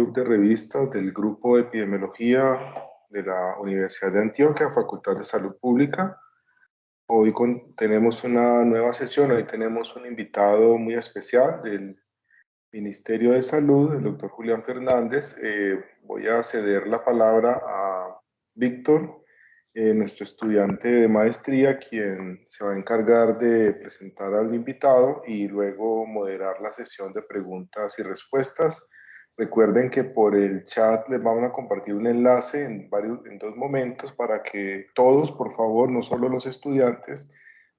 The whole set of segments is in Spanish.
Club de Revistas del Grupo de Epidemiología de la Universidad de Antioquia, Facultad de Salud Pública. Hoy tenemos una nueva sesión, hoy tenemos un invitado muy especial del Ministerio de Salud, el doctor Julián Fernández. Voy a ceder la palabra a Víctor, nuestro estudiante de maestría, quien se va a encargar de presentar al invitado y luego moderar la sesión de preguntas y respuestas. Recuerden que por el chat les vamos a compartir un enlace en dos momentos para que todos, por favor, no solo los estudiantes,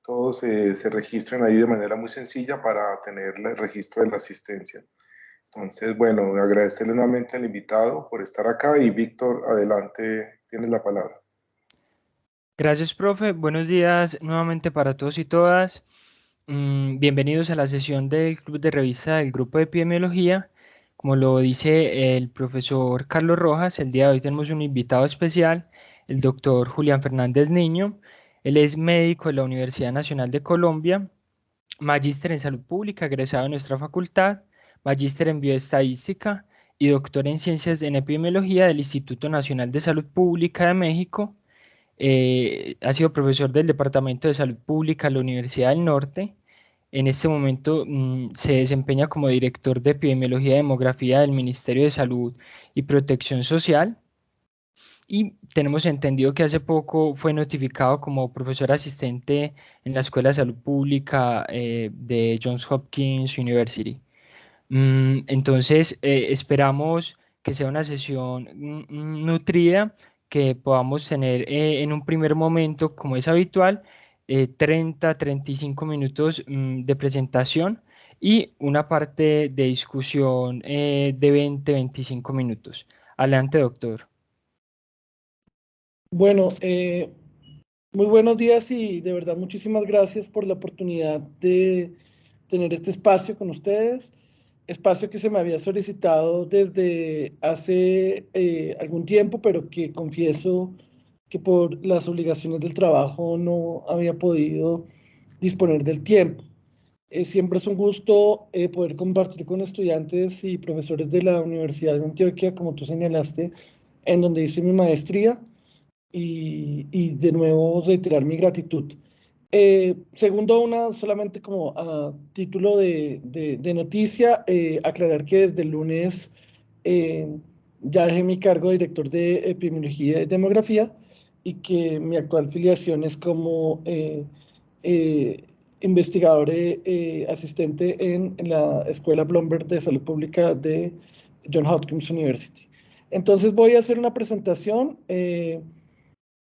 todos se registren ahí de manera muy sencilla para tener el registro de la asistencia. Entonces, bueno, agradecerle nuevamente al invitado por estar acá y Víctor, adelante, tienes la palabra. Gracias, profe. Buenos días nuevamente para todos y todas. Bienvenidos a la sesión del Club de Revista del Grupo de Epidemiología. Como lo dice el profesor Carlos Rojas, el día de hoy tenemos un invitado especial, el doctor Julián Fernández Niño. Él es médico de la Universidad Nacional de Colombia, magíster en Salud Pública, egresado de nuestra facultad, magíster en Bioestadística y doctor en Ciencias en Epidemiología del Instituto Nacional de Salud Pública de México. Ha sido profesor del Departamento de Salud Pública de la Universidad del Norte. En este momento se desempeña como director de Epidemiología y Demografía del Ministerio de Salud y Protección Social. Y tenemos entendido que hace poco fue notificado como profesor asistente en la Escuela de Salud Pública de Johns Hopkins University. Entonces, esperamos que sea una sesión nutrida, que podamos tener en un primer momento, como es habitual, 30-35 minutos de presentación y una parte de discusión de 20-25 minutos. Adelante, doctor. Bueno, muy buenos días y de verdad muchísimas gracias por la oportunidad de tener este espacio con ustedes, espacio que se me había solicitado desde hace algún tiempo, pero que confieso que por las obligaciones del trabajo no había podido disponer del tiempo. Siempre es un gusto poder compartir con estudiantes y profesores de la Universidad de Antioquia, como tú señalaste, en donde hice mi maestría y de nuevo reiterar mi gratitud. Segundo, solamente como a título de noticia, aclarar que desde el lunes ya dejé mi cargo de director de epidemiología y demografía y que mi actual filiación es como investigador asistente en la Escuela Bloomberg de Salud Pública de Johns Hopkins University. Entonces voy a hacer una presentación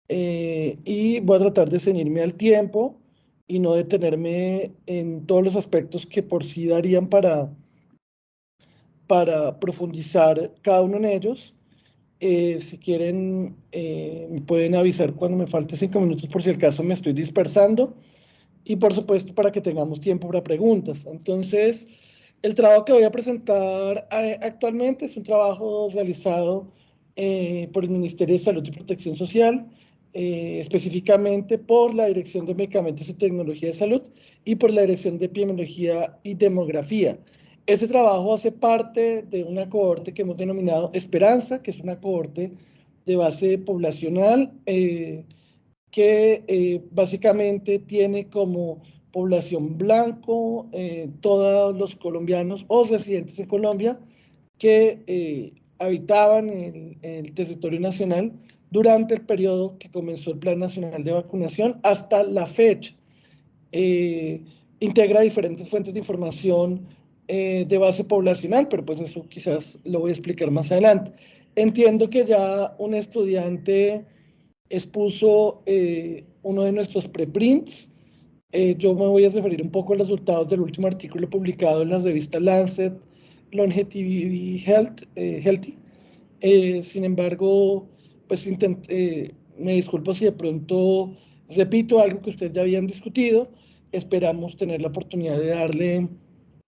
y voy a tratar de ceñirme al tiempo y no detenerme en todos los aspectos que por sí darían para profundizar cada uno en ellos. Si quieren, me pueden avisar cuando me falte 5 minutos por si acaso me estoy dispersando y por supuesto para que tengamos tiempo para preguntas. Entonces, el trabajo que voy a presentar actualmente es un trabajo realizado por el Ministerio de Salud y Protección Social, específicamente por la Dirección de Medicamentos y Tecnología de Salud y por la Dirección de Epidemiología y Demografía. Ese trabajo hace parte de una cohorte que hemos denominado Esperanza, que es una cohorte de base poblacional que básicamente tiene como población blanco todos los colombianos o residentes en Colombia que habitaban el territorio nacional durante el periodo que comenzó el Plan Nacional de Vacunación hasta la fecha. Integra diferentes fuentes de información de base poblacional, pero pues eso quizás lo voy a explicar más adelante. Entiendo que ya un estudiante expuso uno de nuestros preprints. Yo me voy a referir un poco a los resultados del último artículo publicado en la revista Lancet Longevity Healthy. Sin embargo, pues me disculpo si de pronto repito algo que ustedes ya habían discutido. Esperamos tener la oportunidad de darle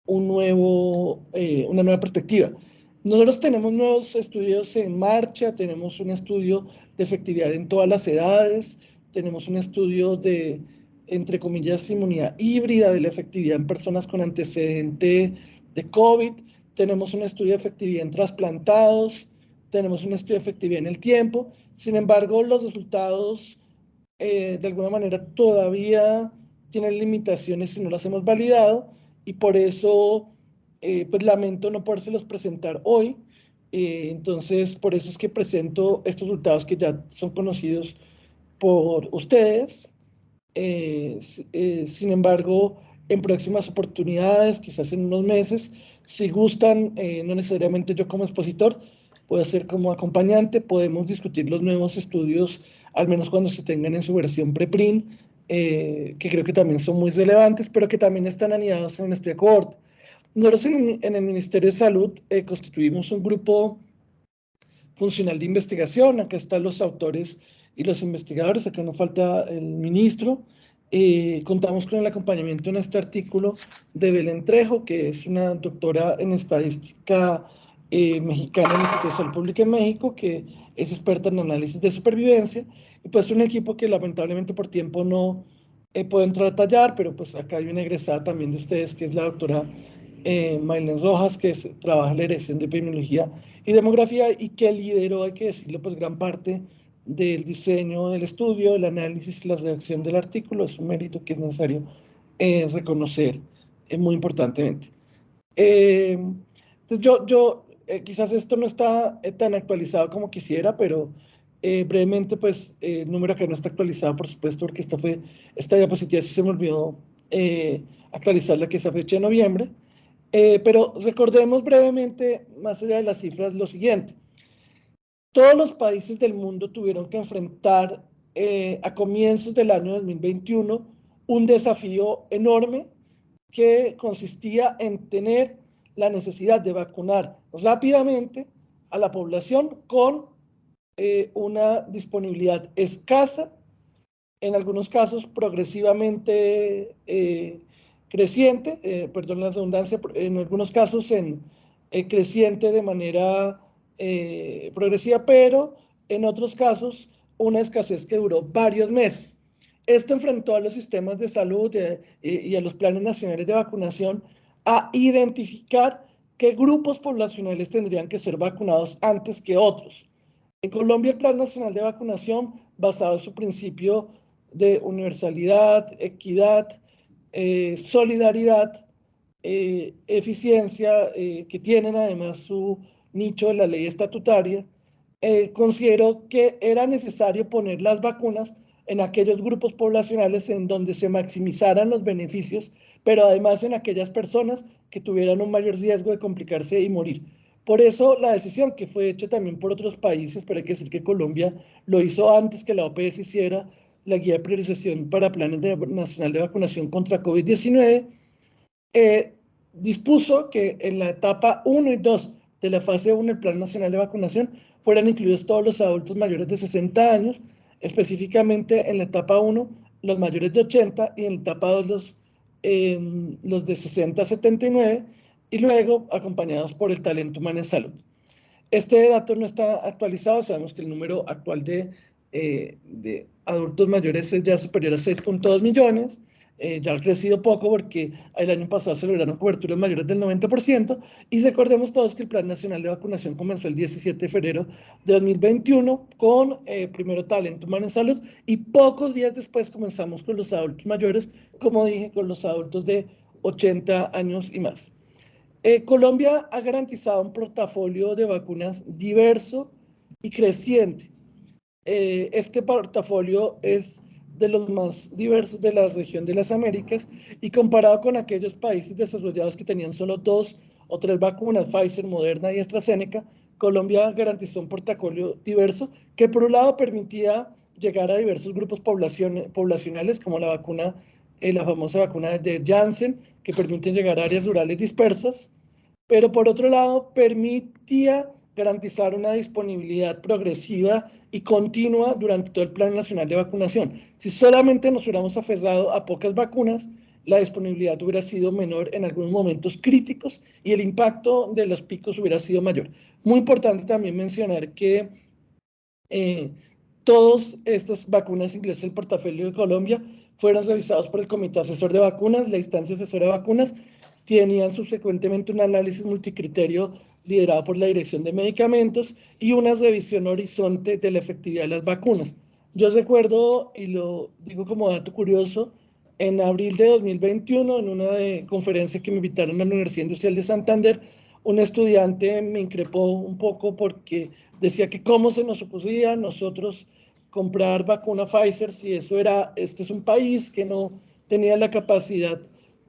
una nueva perspectiva. Nosotros tenemos nuevos estudios en marcha, tenemos un estudio de efectividad en todas las edades, tenemos un estudio de, entre comillas, inmunidad híbrida de la efectividad en personas con antecedente de COVID, tenemos un estudio de efectividad en trasplantados, tenemos un estudio de efectividad en el tiempo. Sin embargo, los resultados de alguna manera todavía tienen limitaciones y no las hemos validado, y por eso pues lamento no podérselos presentar hoy. Entonces, por eso es que presento estos resultados que ya son conocidos por ustedes. Sin embargo, en próximas oportunidades, quizás en unos meses, si gustan, no necesariamente yo como expositor, puedo ser como acompañante, podemos discutir los nuevos estudios, al menos cuando se tengan en su versión preprint, que creo que también son muy relevantes, pero que también están anidados en este cohort. Nosotros en el Ministerio de Salud constituimos un grupo funcional de investigación. Acá están los autores y los investigadores, acá nos falta el ministro. Contamos con el acompañamiento en este artículo de Belén Trejo, que es una doctora en estadística mexicana en el Instituto de Salud Pública en México, que es experta en análisis de supervivencia, y pues un equipo que lamentablemente por tiempo no puedo entrar a tallar, pero pues acá hay una egresada también de ustedes, que es la doctora Maylen Rojas, que trabaja en la Dirección de Epidemiología y Demografía, y que lideró, hay que decirlo, pues gran parte del diseño del estudio, el análisis y la redacción del artículo. Es un mérito que es necesario reconocer muy importantemente. Entonces quizás esto no está tan actualizado como quisiera, pero brevemente, pues el número acá no está actualizado, por supuesto, porque esta diapositiva sí se me olvidó actualizarla, que es a fecha de noviembre. Pero recordemos brevemente, más allá de las cifras, lo siguiente. Todos los países del mundo tuvieron que enfrentar a comienzos del año 2021 un desafío enorme que consistía en tener la necesidad de vacunar rápidamente a la población con una disponibilidad escasa, en algunos casos progresivamente creciente, perdón la redundancia, en algunos casos creciente de manera progresiva, pero en otros casos una escasez que duró varios meses. Esto enfrentó a los sistemas de salud y a los planes nacionales de vacunación a identificar qué grupos poblacionales tendrían que ser vacunados antes que otros. En Colombia, el Plan Nacional de Vacunación, basado en su principio de universalidad, equidad, solidaridad, eficiencia, que tienen además su nicho de la ley estatutaria, consideró que era necesario poner las vacunas en aquellos grupos poblacionales en donde se maximizaran los beneficios, pero además en aquellas personas que tuvieran un mayor riesgo de complicarse y morir. Por eso la decisión, que fue hecha también por otros países, pero hay que decir que Colombia lo hizo antes que la OPS hiciera la guía de priorización para planes nacional de vacunación contra COVID-19, dispuso que en la etapa 1 y 2 de la fase 1 del Plan Nacional de Vacunación fueran incluidos todos los adultos mayores de 60 años, específicamente en la etapa 1 los mayores de 80 y en la etapa 2 los de 60 a 79, y luego acompañados por el talento humano en salud. Este dato no está actualizado, sabemos que el número actual de adultos mayores es ya superior a 6.2 millones, ya ha crecido poco porque el año pasado se lograron coberturas mayores del 90%, y recordemos todos que el Plan Nacional de Vacunación comenzó el 17 de febrero de 2021 con primero talento humano en salud, y pocos días después comenzamos con los adultos mayores, como dije, con los adultos de 80 años y más. Colombia ha garantizado un portafolio de vacunas diverso y creciente. Este portafolio es de los más diversos de la región de las Américas, y comparado con aquellos países desarrollados que tenían solo 2 o 3 vacunas, Pfizer, Moderna y AstraZeneca, Colombia garantizó un portafolio diverso que por un lado permitía llegar a diversos grupos poblacionales, como la famosa vacuna de Janssen, que permiten llegar a áreas rurales dispersas, pero por otro lado permitía garantizar una disponibilidad progresiva y continua durante todo el Plan Nacional de Vacunación. Si solamente nos hubiéramos aferrado a pocas vacunas, la disponibilidad hubiera sido menor en algunos momentos críticos y el impacto de los picos hubiera sido mayor. Muy importante también mencionar que todas estas vacunas ingresadas al portafolio de Colombia fueron revisados por el Comité Asesor de Vacunas, la instancia asesora de vacunas, tenían subsecuentemente un análisis multicriterio liderado por la Dirección de Medicamentos y una revisión horizonte de la efectividad de las vacunas. Yo recuerdo, y lo digo como dato curioso, en abril de 2021, en una conferencia que me invitaron a la Universidad Industrial de Santander, un estudiante me increpó un poco porque decía que cómo se nos ocurría a nosotros comprar vacuna Pfizer si eso era, este es un país que no tenía la capacidad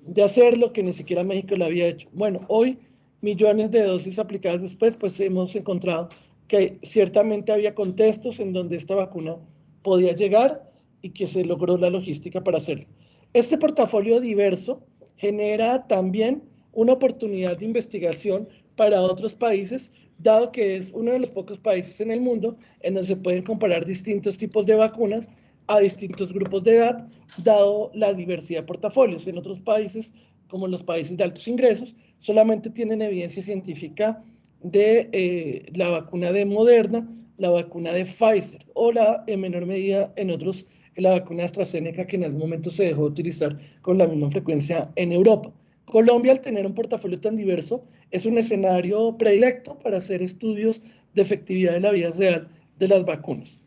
de hacerlo, que ni siquiera México lo había hecho. Bueno, hoy, millones de dosis aplicadas después, pues hemos encontrado que ciertamente había contextos en donde esta vacuna podía llegar y que se logró la logística para hacerlo. Este portafolio diverso genera también una oportunidad de investigación para otros países, dado que es uno de los pocos países en el mundo en donde se pueden comparar distintos tipos de vacunas a distintos grupos de edad, dado la diversidad de portafolios. En otros países, como los países de altos ingresos, solamente tienen evidencia científica de la vacuna de Moderna, la vacuna de Pfizer o en menor medida en otros la vacuna AstraZeneca, que en algún momento se dejó de utilizar con la misma frecuencia en Europa. Colombia, al tener un portafolio tan diverso, es un escenario predilecto para hacer estudios de efectividad de la vida real de las vacunas.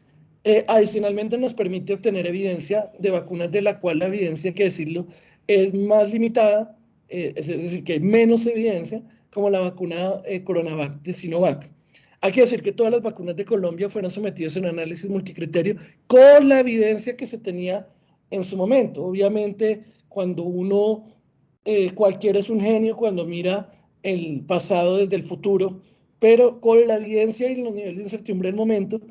Adicionalmente, nos permite obtener evidencia de vacunas de la cual la evidencia, hay que decirlo, es más limitada, es decir, que hay menos evidencia, como la vacuna Coronavac de Sinovac. Hay que decir que todas las vacunas de Colombia fueron sometidas a un análisis multicriterio con la evidencia que se tenía en su momento. Obviamente, cuando uno, cualquiera es un genio cuando mira el pasado desde el futuro, pero con la evidencia y los niveles de incertidumbre del momento,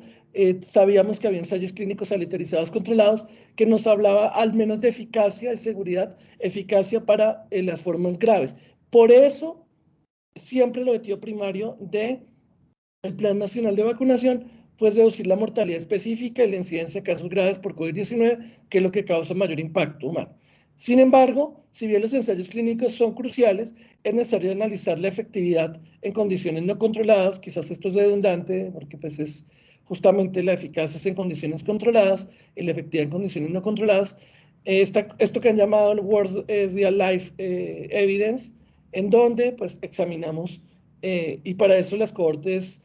sabíamos que había ensayos clínicos aleatorizados controlados que nos hablaba al menos de eficacia, de seguridad, eficacia para las formas graves. Por eso, siempre el objetivo primario del Plan Nacional de Vacunación fue reducir la mortalidad específica y la incidencia de casos graves por COVID-19, que es lo que causa mayor impacto humano. Sin embargo, si bien los ensayos clínicos son cruciales, es necesario analizar la efectividad en condiciones no controladas. Quizás esto es redundante, porque pues es justamente la eficacia en condiciones controladas y la efectividad en condiciones no controladas. Esto que han llamado el World Real Life Evidence, en donde pues examinamos, y para eso las cohortes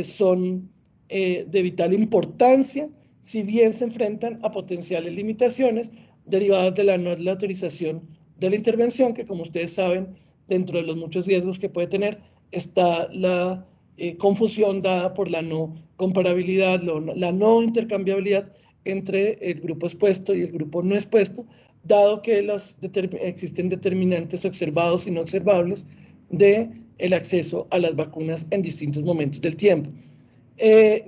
son de vital importancia, si bien se enfrentan a potenciales limitaciones derivadas de la no autorización de la intervención, que como ustedes saben, dentro de los muchos riesgos que puede tener, está la confusión dada por la no comparabilidad, la no intercambiabilidad entre el grupo expuesto y el grupo no expuesto, dado que existen determinantes observados y no observables de el acceso a las vacunas en distintos momentos del tiempo.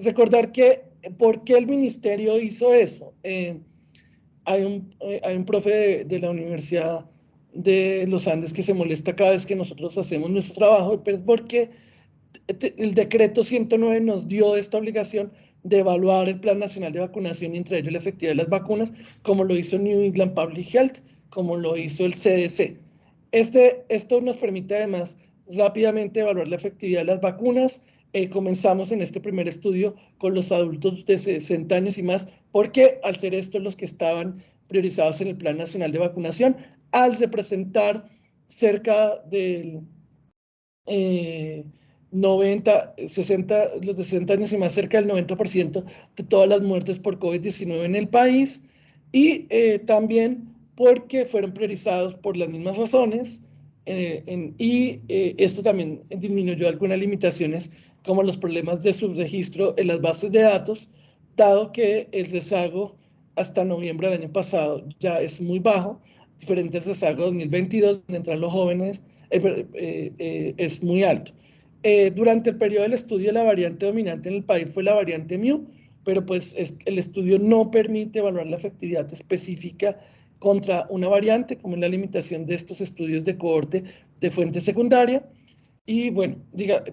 Recordar que, ¿por qué el ministerio hizo eso? Hay un profe de la Universidad de los Andes que se molesta cada vez que nosotros hacemos nuestro trabajo, pero es porque el decreto 109 nos dio esta obligación de evaluar el Plan Nacional de Vacunación y entre ellos la efectividad de las vacunas, como lo hizo New England Public Health, como lo hizo el CDC. Esto nos permite además rápidamente evaluar la efectividad de las vacunas. Comenzamos en este primer estudio con los adultos de 60 años y más, porque al ser estos los que estaban priorizados en el Plan Nacional de Vacunación, al representar cerca del 90, 60, los de 60 años y más, cerca del 90% de todas las muertes por COVID-19 en el país, y también porque fueron priorizados por las mismas razones, esto también disminuyó algunas limitaciones como los problemas de subregistro en las bases de datos, dado que el rezago hasta noviembre del año pasado ya es muy bajo, diferente al rezago 2022, donde entran los jóvenes, es muy alto. Durante el periodo del estudio, la variante dominante en el país fue la variante Mu, pero pues el estudio no permite evaluar la efectividad específica contra una variante, como es la limitación de estos estudios de cohorte de fuente secundaria. Y bueno,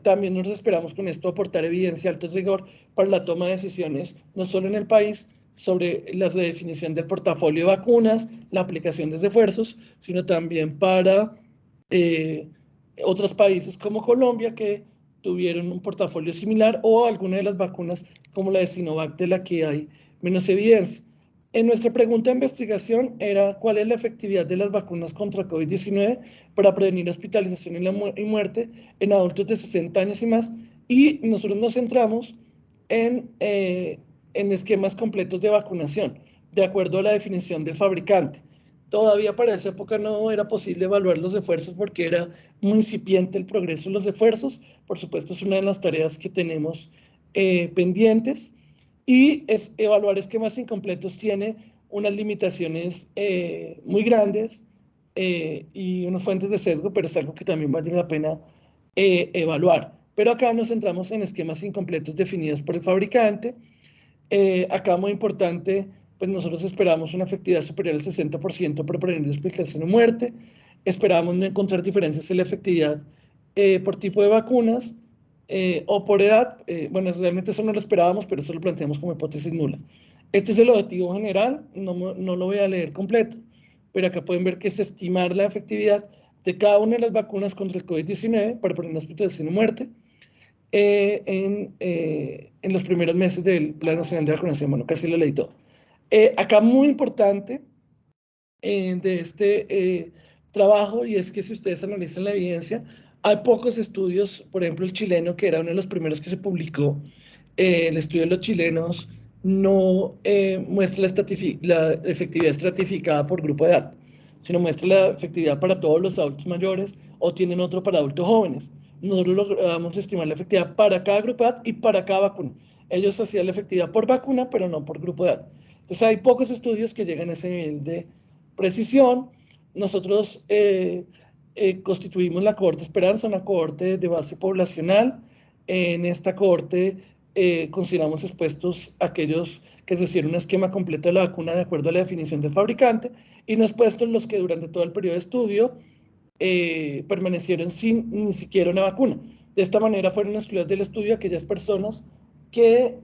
también nos esperamos con esto aportar evidencia, alto rigor para la toma de decisiones, no solo en el país, sobre la redefinición del portafolio de vacunas, la aplicación de refuerzos, sino también para otros países como Colombia, que tuvieron un portafolio similar, o alguna de las vacunas como la de Sinovac, de la que hay menos evidencia. En nuestra pregunta de investigación era cuál es la efectividad de las vacunas contra COVID-19 para prevenir hospitalización y muerte en adultos de 60 años y más, y nosotros nos centramos en esquemas completos de vacunación, de acuerdo a la definición del fabricante. Todavía para esa época no era posible evaluar los esfuerzos porque era muy incipiente el progreso de los esfuerzos. Por supuesto, es una de las tareas que tenemos pendientes. Y evaluar esquemas incompletos tiene unas limitaciones muy grandes y unas fuentes de sesgo, pero es algo que también vale la pena evaluar. Pero acá nos centramos en esquemas incompletos definidos por el fabricante. Acá muy importante, pues nosotros esperamos una efectividad superior al 60% para prevenir hospitalización o muerte. Esperamos no encontrar diferencias en la efectividad por tipo de vacunas o por edad. Bueno, realmente eso no lo esperábamos, pero eso lo planteamos como hipótesis nula. Este es el objetivo general, no lo voy a leer completo, pero acá pueden ver que es estimar la efectividad de cada una de las vacunas contra el COVID-19 para prevenir hospitalización o muerte en los primeros meses del Plan Nacional de Vacunación. Bueno, casi lo leí todo. Acá muy importante de este trabajo, y es que si ustedes analizan la evidencia, hay pocos estudios, por ejemplo el chileno, que era uno de los primeros que se publicó, el estudio de los chilenos no muestra la efectividad estratificada por grupo de edad, sino muestra la efectividad para todos los adultos mayores o tienen otro para adultos jóvenes. Nosotros logramos estimar la efectividad para cada grupo de edad y para cada vacuna. Ellos hacían la efectividad por vacuna, pero no por grupo de edad. Entonces hay pocos estudios que llegan a ese nivel de precisión. Nosotros constituimos la cohorte Esperanza, una cohorte de base poblacional. En esta cohorte consideramos expuestos aquellos que se hicieron un esquema completo de la vacuna de acuerdo a la definición del fabricante y no expuestos los que durante todo el periodo de estudio permanecieron sin ni siquiera una vacuna. De esta manera fueron excluidas del estudio aquellas personas que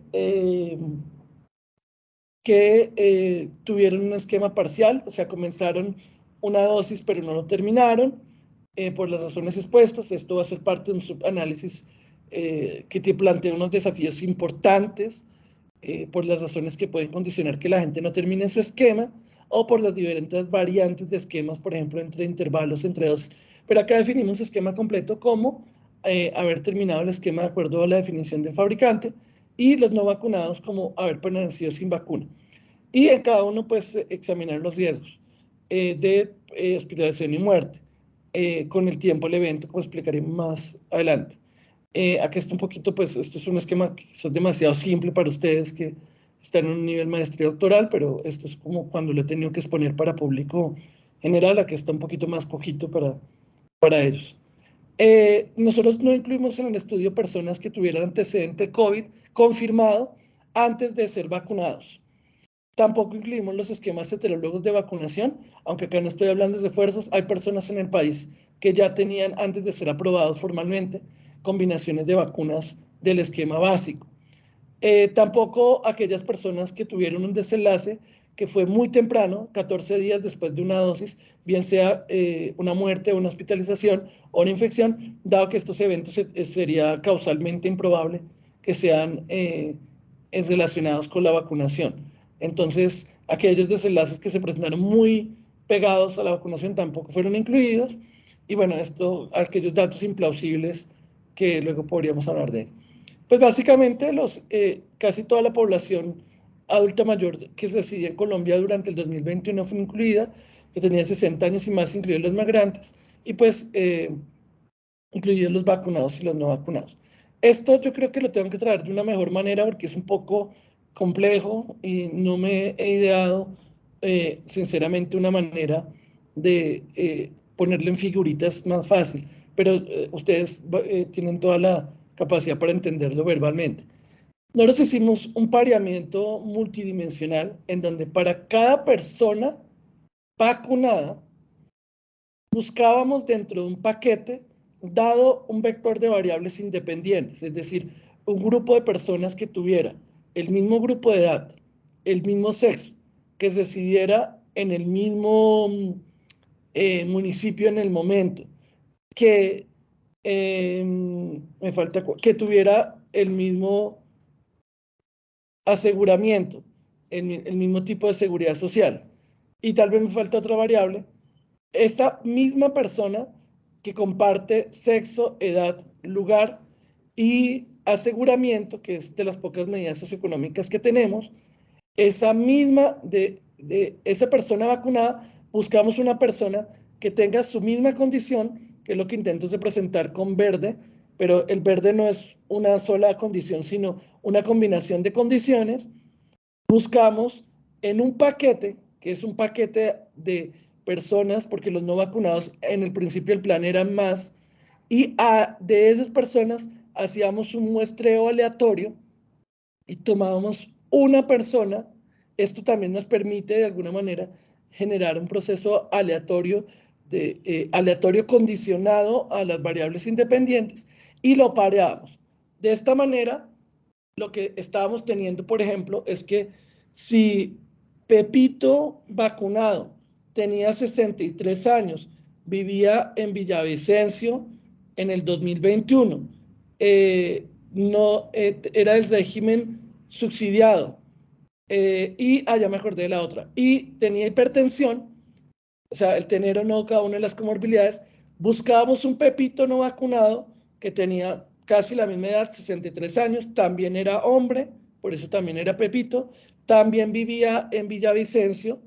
tuvieron un esquema parcial, o sea, comenzaron una dosis pero no lo terminaron por las razones expuestas. Esto va a ser parte de un subanálisis que te plantea unos desafíos importantes por las razones que pueden condicionar que la gente no termine su esquema o por las diferentes variantes de esquemas, por ejemplo, entre intervalos, entre dosis. Pero acá definimos esquema completo como haber terminado el esquema de acuerdo a la definición del fabricante y los no vacunados como haber permanecido sin vacuna. Y en cada uno, pues, examinar los riesgos de hospitalización y muerte. Con el tiempo del evento, como explicaremos más adelante. Aquí está un poquito, pues, esto es un esquema que quizás demasiado simple para ustedes que están en un nivel maestría doctoral, pero esto es como cuando lo he tenido que exponer para público general. Aquí está un poquito más cojito para ellos. Nosotros no incluimos en el estudio personas que tuvieran antecedente COVID confirmado antes de ser vacunados. Tampoco incluimos los esquemas heterólogos de vacunación, aunque acá no estoy hablando de fuerzas, hay personas en el país que ya tenían, antes de ser aprobados formalmente, combinaciones de vacunas del esquema básico. Tampoco aquellas personas que tuvieron un desenlace que fue muy temprano, 14 días después de una dosis, bien sea una muerte, una hospitalización o una infección, dado que estos eventos sería causalmente improbable que sean relacionados con la vacunación. Entonces, aquellos desenlaces que se presentaron muy pegados a la vacunación tampoco fueron incluidos. Y bueno, aquellos datos implausibles que luego podríamos hablar de. Pues básicamente casi toda la población adulta mayor que residía en Colombia durante el 2021 fue incluida, que tenía 60 años y más, incluidos los migrantes, y pues incluidos los vacunados y los no vacunados. Esto yo creo que lo tengo que traer de una mejor manera porque es un poco complejo y no me he ideado sinceramente una manera de ponerlo en figuritas más fácil, pero ustedes tienen toda la capacidad para entenderlo verbalmente. Nosotros hicimos un pareamiento multidimensional en donde para cada persona vacunada buscábamos dentro de un paquete dado un vector de variables independientes, es decir, un grupo de personas que tuviera el mismo grupo de edad, el mismo sexo, que residiera en el mismo municipio en el momento, que que tuviera el mismo aseguramiento el mismo tipo de seguridad social. Y tal vez me falta otra variable. Esta misma persona que comparte sexo, edad, lugar y aseguramiento, que es de las pocas medidas socioeconómicas que tenemos, esa misma de esa persona vacunada, buscamos una persona que tenga su misma condición, que es lo que intento de presentar con verde, pero el verde no es una sola condición, sino una combinación de condiciones. Buscamos en un paquete, que es un paquete de personas, porque los no vacunados en el principio del plan eran más, y de esas personas hacíamos un muestreo aleatorio y tomábamos una persona. Esto también nos permite de alguna manera generar un proceso aleatorio, aleatorio condicionado a las variables independientes, y lo pareamos. De esta manera, lo que estábamos teniendo, por ejemplo, es que si Pepito vacunado tenía 63 años, vivía en Villavicencio en el 2021, no, era del régimen subsidiado, ya me acordé de la otra, y tenía hipertensión, o sea, el tener o no cada una de las comorbilidades, buscábamos un Pepito no vacunado que tenía casi la misma edad, 63 años, también era hombre, por eso también era Pepito, también vivía en Villavicencio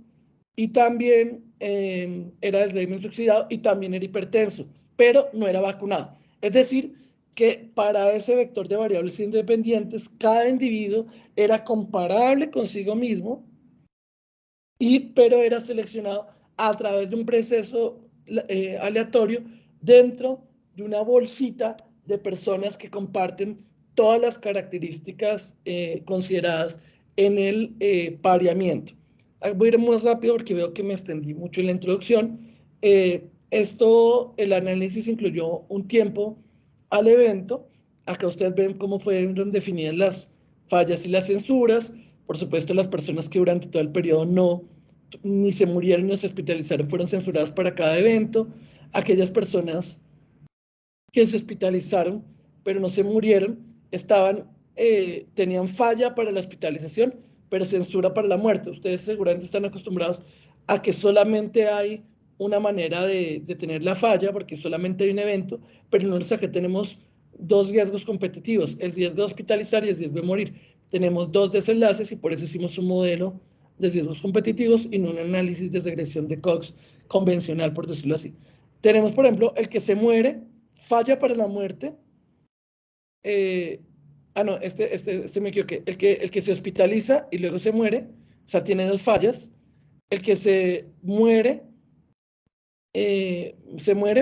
y también era del régimen subsidiado y también era hipertenso, pero no era vacunado. Es decir, que para ese vector de variables independientes, cada individuo era comparable consigo mismo, pero era seleccionado a través de un proceso aleatorio dentro de una bolsita de personas que comparten todas las características consideradas en el pareamiento. Voy a ir más rápido porque veo que me extendí mucho en la introducción. El análisis incluyó un tiempo al evento. Acá ustedes ven cómo fueron definidas las fallas y las censuras. Por supuesto, las personas que durante todo el periodo ni se murieron ni se hospitalizaron fueron censuradas para cada evento. Aquellas personas que se hospitalizaron pero no se murieron tenían falla para la hospitalización, pero censura para la muerte. Ustedes seguramente están acostumbrados a que solamente hay una manera de tener la falla, porque solamente hay un evento, pero no es que tenemos dos riesgos competitivos, el riesgo de hospitalizar y el riesgo de morir. Tenemos dos desenlaces y por eso hicimos un modelo de riesgos competitivos y no un análisis de regresión de Cox convencional, por decirlo así. Tenemos, por ejemplo, el que se muere, falla para la muerte. No, me equivoqué. El que se hospitaliza y luego se muere, o sea, tiene dos fallas. El que se muere,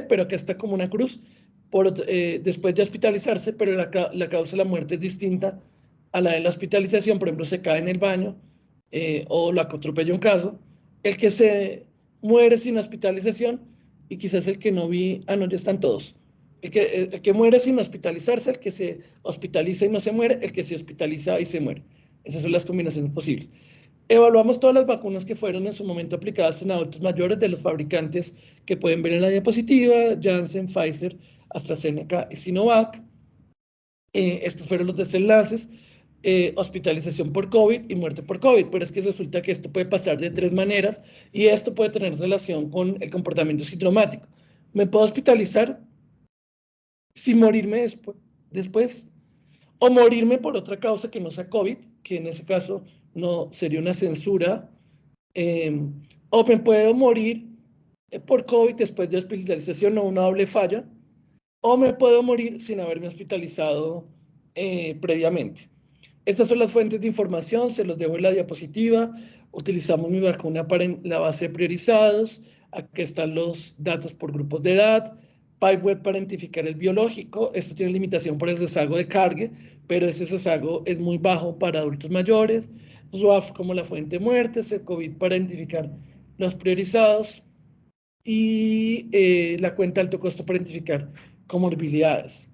pero que está como una cruz después de hospitalizarse, pero la causa de la muerte es distinta a la de la hospitalización. Por ejemplo, se cae en el baño o lo atropella un caso. El que se muere sin hospitalización y quizás el que no vi, no, ya están todos. El que muere sin hospitalizarse, el que se hospitaliza y no se muere, el que se hospitaliza y se muere. Esas son las combinaciones posibles. Evaluamos todas las vacunas que fueron en su momento aplicadas en adultos mayores de los fabricantes que pueden ver en la diapositiva: Janssen, Pfizer, AstraZeneca y Sinovac. Estos fueron los desenlaces: hospitalización por COVID y muerte por COVID. Pero es que resulta que esto puede pasar de tres maneras y esto puede tener relación con el comportamiento sintomático. Me puedo hospitalizar sin morirme después, o morirme por otra causa que no sea COVID, que en ese caso no sería una censura, o me puedo morir por COVID después de hospitalización o una doble falla, o me puedo morir sin haberme hospitalizado previamente. Estas son las fuentes de información, se los dejo en la diapositiva. Utilizamos mi vacuna para la base de priorizados. Aquí están los datos por grupos de edad. PipeWeb para identificar el biológico. Esto tiene limitación por el rezago de carga, pero ese rezago es muy bajo para adultos mayores. SWAF como la fuente de muerte, COVID para identificar los priorizados y la cuenta de alto costo para identificar comorbilidades.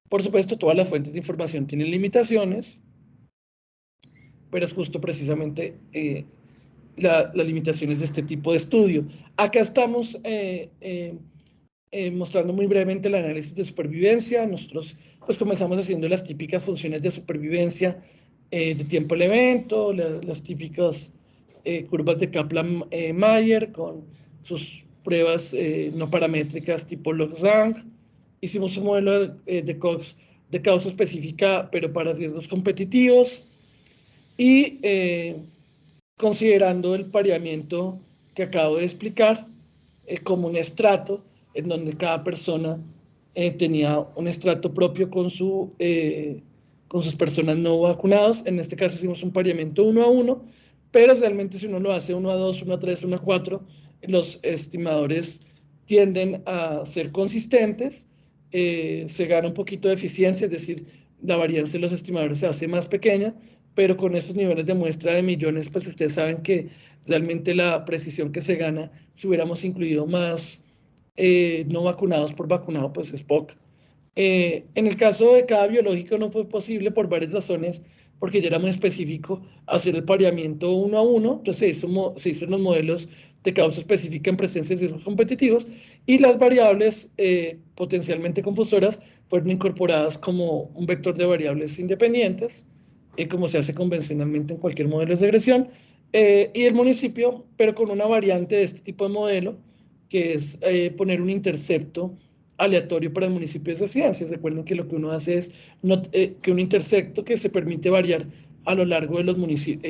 Por supuesto, todas las fuentes de información tienen limitaciones, pero es justo precisamente las limitaciones de este tipo de estudio. Acá estamos mostrando muy brevemente el análisis de supervivencia. Nosotros pues comenzamos haciendo las típicas funciones de supervivencia de tiempo al evento, las típicas curvas de Kaplan-Meier con sus pruebas no paramétricas tipo log-rank. Hicimos un modelo de Cox de causa específica, pero para riesgos competitivos. Y considerando el pareamiento que acabo de explicar como un estrato, en donde cada persona tenía un estrato propio con sus personas no vacunadas. En este caso hicimos un pareamiento 1 a 1, pero realmente si uno lo hace 1 a 2, 1 a 3, 1 a 4, los estimadores tienden a ser consistentes, se gana un poquito de eficiencia, es decir, la varianza de los estimadores se hace más pequeña, pero con esos niveles de muestra de millones, pues ustedes saben que realmente la precisión que se gana, si hubiéramos incluido más no vacunados por vacunado, pues es poca. En el caso de cada biológico no fue posible por varias razones, porque ya era muy específico hacer el pareamiento 1 a 1, entonces se hizo en los modelos de causa específica en presencia de riesgos competitivos, y las variables potencialmente confusoras fueron incorporadas como un vector de variables independientes, como se hace convencionalmente en cualquier modelo de regresión, y el municipio, pero con una variante de este tipo de modelo, que es poner un intercepto aleatorio para el municipio de residencias. Recuerden que lo que uno hace es que un intercepto que se permite variar a lo largo de los municipios,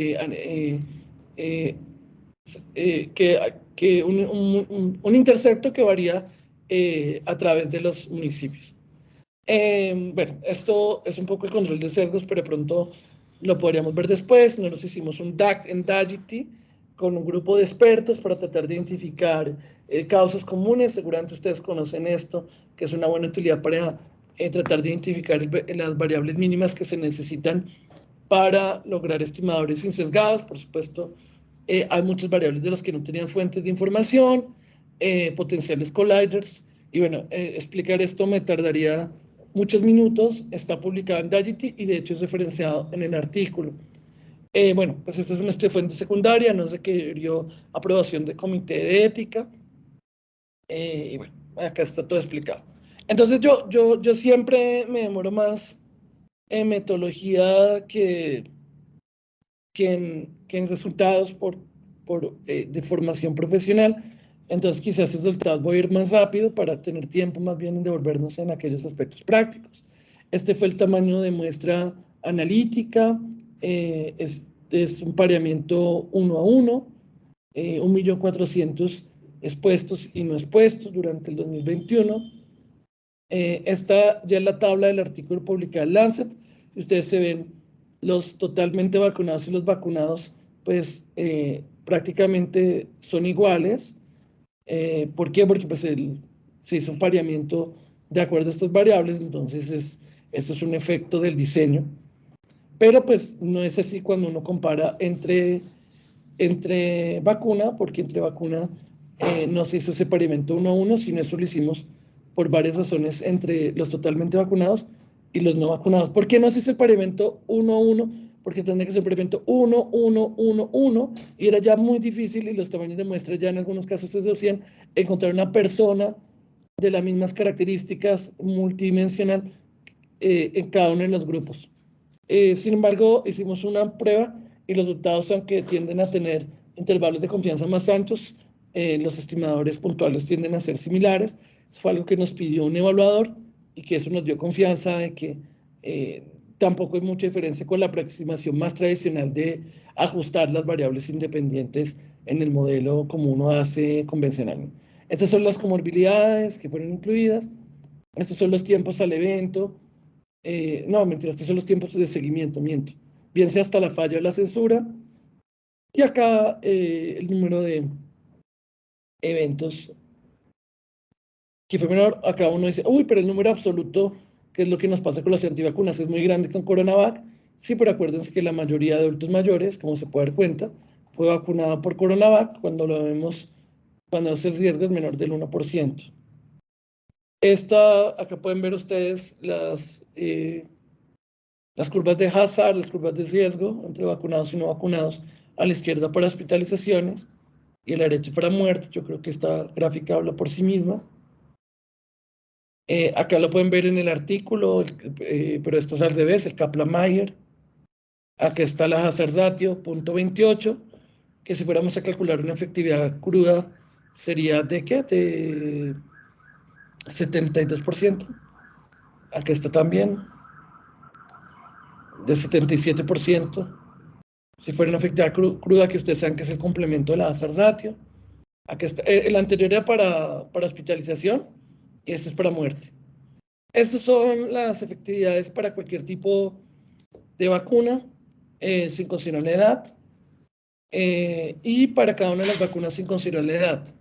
que un intercepto que varía a través de los municipios. Bueno, esto es un poco el control de sesgos, pero de pronto lo podríamos ver después. Nosotros hicimos un DAC en Dagity con un grupo de expertos para tratar de identificar causas comunes. Seguramente ustedes conocen esto, que es una buena utilidad para tratar de identificar las variables mínimas que se necesitan para lograr estimadores insesgados. Por supuesto, hay muchas variables de las que no tenían fuentes de información, potenciales colliders, y bueno, explicar esto me tardaría muchos minutos. Está publicado en Dagity y de hecho es referenciado en el artículo. Bueno, pues esta es nuestra fuente secundaria, no requirió aprobación de comité de ética, y bueno, acá está todo explicado. Entonces yo siempre me demoro más en metodología que en resultados de formación profesional. Entonces quizás esos resultados voy a ir más rápido para tener tiempo más bien en devolvernos en aquellos aspectos prácticos. Este fue el tamaño de muestra analítica, este es un pareamiento 1 a 1, 1.400.000 expuestos y no expuestos durante el 2021. Esta ya es la tabla del artículo publicado en Lancet. Si ustedes se ven, los totalmente vacunados y los vacunados, pues prácticamente son iguales. ¿Por qué? Porque pues se hizo un pareamiento de acuerdo a estas variables, entonces esto es un efecto del diseño. Pero pues no es así cuando uno compara entre vacuna, porque entre vacuna no se hizo ese pareamiento 1 a 1, sino eso lo hicimos por varias razones entre los totalmente vacunados y los no vacunados. ¿Por qué no se hizo el pareamiento 1 a 1? Porque tendría que ser el pareamiento 1, 1, 1, 1, y era ya muy difícil, y los tamaños de muestra ya en algunos casos se reducían, encontrar una persona de las mismas características multidimensional en cada uno de los grupos. Sin embargo, hicimos una prueba y los resultados, aunque tienden a tener intervalos de confianza más altos, los estimadores puntuales tienden a ser similares. Eso fue algo que nos pidió un evaluador y que eso nos dio confianza de que tampoco hay mucha diferencia con la aproximación más tradicional de ajustar las variables independientes en el modelo como uno hace convencionalmente. Estas son las comorbilidades que fueron incluidas. Estos son los tiempos al evento. No, mentira, estos son los tiempos de seguimiento, miento. Bien sea hasta la falla o la censura. Y acá el número de eventos que fue menor. Acá uno dice, uy, pero el número absoluto, que es lo que nos pasa con las antivacunas, es muy grande con Coronavac. Sí, pero acuérdense que la mayoría de adultos mayores, como se puede dar cuenta, fue vacunada por Coronavac cuando lo vemos, cuando ese riesgo es menor del 1%. Acá pueden ver ustedes las curvas de hazard, las curvas de riesgo entre vacunados y no vacunados, a la izquierda para hospitalizaciones y a la derecha para muerte. Yo creo que esta gráfica habla por sí misma. Acá lo pueden ver en el artículo, pero esto es al revés, el Kaplan-Meier. Acá está la hazard ratio, 0.28, que si fuéramos a calcular una efectividad cruda sería ¿de qué? De 72%. Acá está también, de 77%. Si fuera una efectividad cruda, que ustedes saben que es el complemento de la hazard ratio. Acá está, el anterior era para hospitalización y este es para muerte. Estas son las efectividades para cualquier tipo de vacuna, sin considerar la edad, y para cada una de las vacunas sin considerar la edad.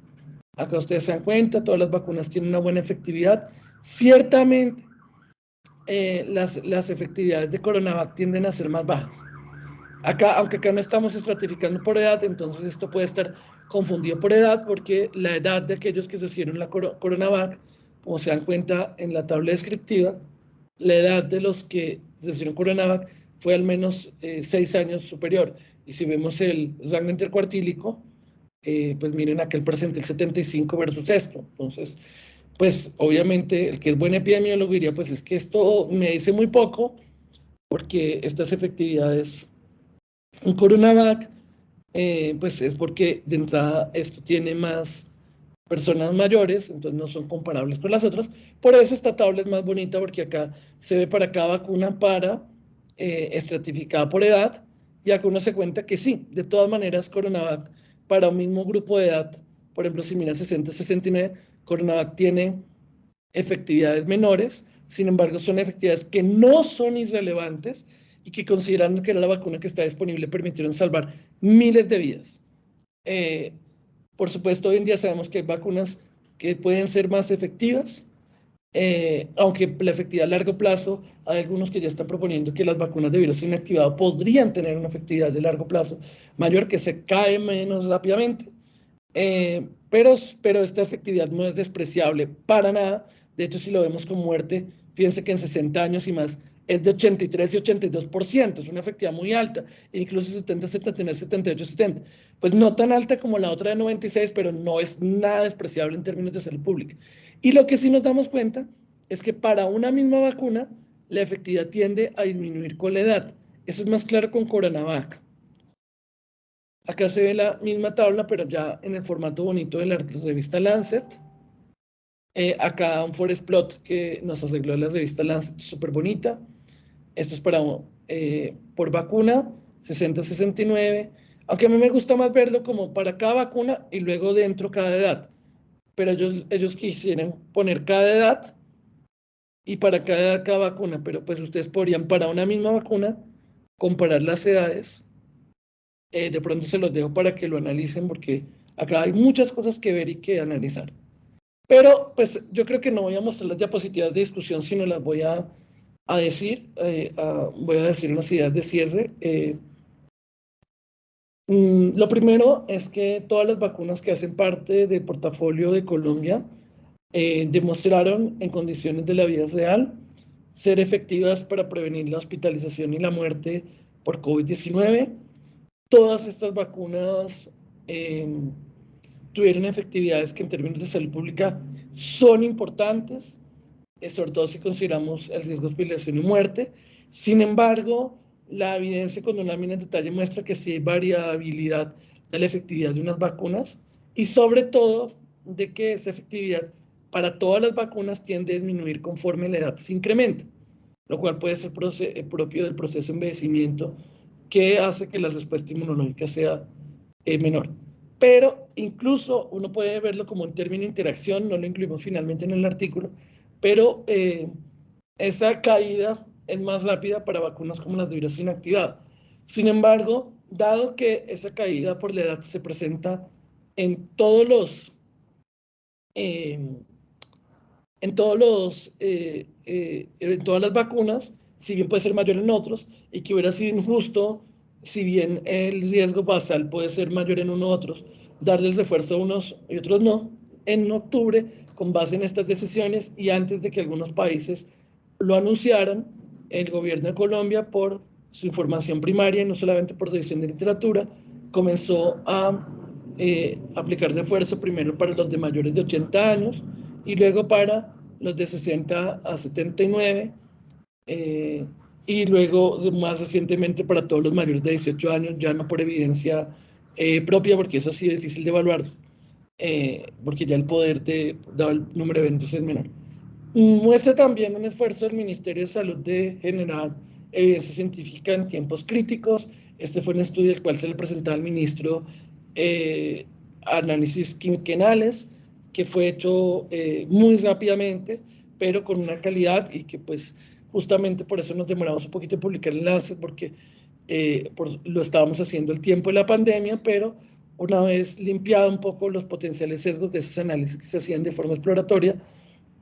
Acá ustedes se dan cuenta, todas las vacunas tienen una buena efectividad. Ciertamente, las efectividades de Coronavac tienden a ser más bajas. Acá, aunque acá no estamos estratificando por edad, entonces esto puede estar confundido por edad, porque la edad de aquellos que se hicieron la Coronavac, como se dan cuenta en la tabla descriptiva, la edad de los que se hicieron Coronavac fue al menos 6 años superior. Y si vemos el rango intercuartílico, pues miren aquel presente el 75 versus esto. Entonces, pues obviamente el que es buen epidemiólogo diría, pues es que esto me dice muy poco, porque estas efectividades en Coronavac, pues es porque de entrada esto tiene más personas mayores, entonces no son comparables con las otras. Por eso esta tabla es más bonita, porque acá se ve para cada vacuna estratificada por edad, y acá uno se cuenta que sí, de todas maneras Coronavac para un mismo grupo de edad, por ejemplo, si mira 60-69, Coronavac tiene efectividades menores, sin embargo son efectividades que no son irrelevantes y que, considerando que era la vacuna que está disponible, permitieron salvar miles de vidas. Por supuesto, hoy en día sabemos que hay vacunas que pueden ser más efectivas, aunque la efectividad a largo plazo, hay algunos que ya están proponiendo que las vacunas de virus inactivado podrían tener una efectividad de largo plazo mayor, que se cae menos rápidamente. Pero esta efectividad no es despreciable para nada. De hecho, si lo vemos con muerte, fíjense que en 60 años y más es de 83 y 82%, es una efectividad muy alta, incluso 70, 79, 78, 70. Pues no tan alta como la otra de 96, pero no es nada despreciable en términos de salud pública. Y lo que sí nos damos cuenta es que para una misma vacuna, la efectividad tiende a disminuir con la edad. Eso es más claro con Coronavac. Acá se ve la misma tabla, pero ya en el formato bonito de la revista Lancet. Acá un forest plot que nos arregló la revista Lancet, súper bonita. Esto es para por vacuna, 60-69. Aunque a mí me gusta más verlo como para cada vacuna y luego dentro cada edad. Pero ellos quisieran poner cada edad y para cada edad cada vacuna. Pero pues ustedes podrían para una misma vacuna comparar las edades. De pronto se los dejo para que lo analicen, porque acá hay muchas cosas que ver y que analizar. Pero pues yo creo que no voy a mostrar las diapositivas de discusión, sino las voy a decir, voy a decir unas ideas de cierre. Lo primero es que todas las vacunas que hacen parte del portafolio de Colombia demostraron en condiciones de la vida real ser efectivas para prevenir la hospitalización y la muerte por COVID-19. Todas estas vacunas tuvieron efectividades que en términos de salud pública son importantes, sobre todo si consideramos el riesgo de hospitalización y muerte. Sin embargo, la evidencia con una lámina en detalle muestra que sí hay variabilidad de la efectividad de unas vacunas, y sobre todo de que esa efectividad para todas las vacunas tiende a disminuir conforme la edad se incrementa, lo cual puede ser propio del proceso de envejecimiento, que hace que la respuesta inmunológica sea menor. Pero incluso uno puede verlo como un término de interacción, no lo incluimos finalmente en el artículo, pero esa caída es más rápida para vacunas como las de virus inactivado. Sin embargo, dado que esa caída por la edad se presenta en todos los en todas las vacunas, si bien puede ser mayor en otros, y que hubiera sido injusto, si bien el riesgo basal puede ser mayor en unos otros, darles refuerzo a unos y otros no, en octubre, con base en estas decisiones y antes de que algunos países lo anunciaran, el gobierno de Colombia, por su información primaria y no solamente por revisión de literatura, comenzó a aplicar refuerzo primero para los de mayores de 80 años y luego para los de 60 a 79, y luego más recientemente para todos los mayores de 18 años, ya no por evidencia propia, porque eso ha sido difícil de evaluar, porque ya el poder dado el número de eventos es menor. Muestra también un esfuerzo del Ministerio de Salud de generar evidencia científica en tiempos críticos. Este fue un estudio al cual se le presentaba al ministro análisis quinquenales, que fue hecho muy rápidamente, pero con una calidad, y que pues justamente por eso nos demoramos un poquito en publicar enlaces, porque lo estábamos haciendo el tiempo de la pandemia, pero una vez limpiado un poco los potenciales sesgos de esos análisis que se hacían de forma exploratoria,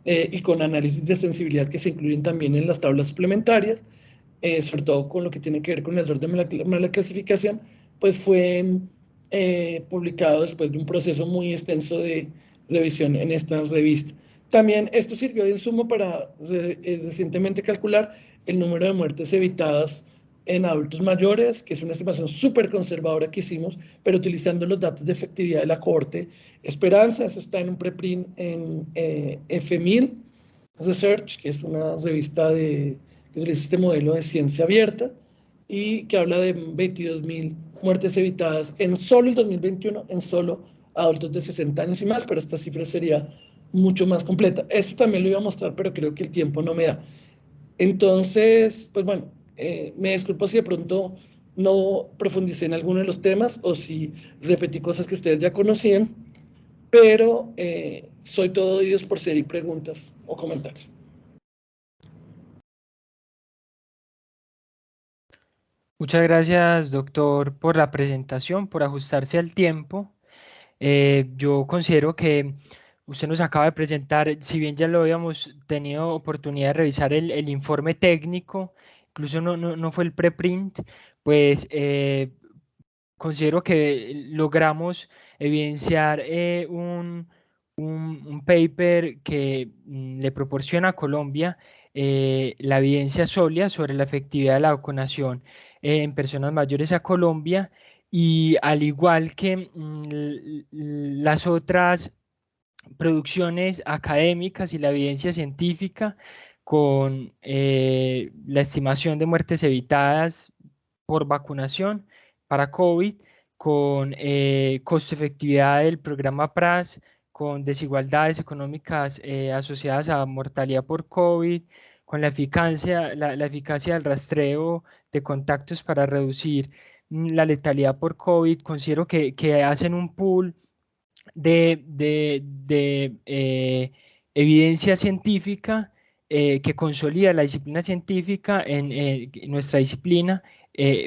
y con análisis de sensibilidad que se incluyen también en las tablas suplementarias, sobre todo con lo que tiene que ver con el error de mala clasificación, pues fue publicado después de un proceso muy extenso de revisión en esta revista. También esto sirvió de insumo para recientemente calcular el número de muertes evitadas en adultos mayores, que es una estimación súper conservadora que hicimos, pero utilizando los datos de efectividad de la cohorte Esperanza. Eso está en un preprint en F1000 Research, que es una revista que utiliza este modelo de ciencia abierta y que habla de 22.000 muertes evitadas en solo el 2021, en solo adultos de 60 años y más, pero esta cifra sería mucho más completa. Esto también lo iba a mostrar, pero creo que el tiempo no me da. Entonces, pues bueno, me disculpo si de pronto no profundicé en alguno de los temas o si repetí cosas que ustedes ya conocían, pero soy todo oídos por si hay preguntas o comentarios. Muchas gracias, doctor, por la presentación, por ajustarse al tiempo. Yo considero que usted nos acaba de presentar, si bien ya lo habíamos tenido oportunidad de revisar el informe técnico, incluso no fue el preprint, pues considero que logramos evidenciar un paper que le proporciona a Colombia la evidencia sólida sobre la efectividad de la vacunación en personas mayores a Colombia, y al igual que las otras producciones académicas y la evidencia científica con la estimación de muertes evitadas por vacunación para COVID, con costo-efectividad del programa PRAS, con desigualdades económicas asociadas a mortalidad por COVID, con la eficacia del rastreo de contactos para reducir la letalidad por COVID. Considero que hacen un pool de evidencia científica que consolida la disciplina científica en nuestra disciplina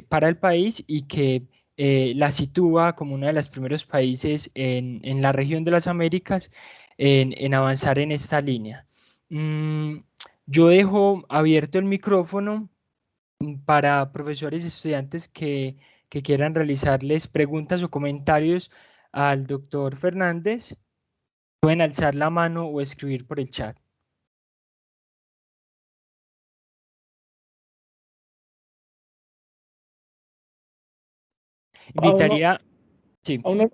para el país, y que la sitúa como uno de los primeros países en la región de las Américas en avanzar en esta línea. Yo dejo abierto el micrófono para profesores y estudiantes que quieran realizarles preguntas o comentarios al doctor Fernández. Pueden alzar la mano o escribir por el chat. Invitaría, sí. A uno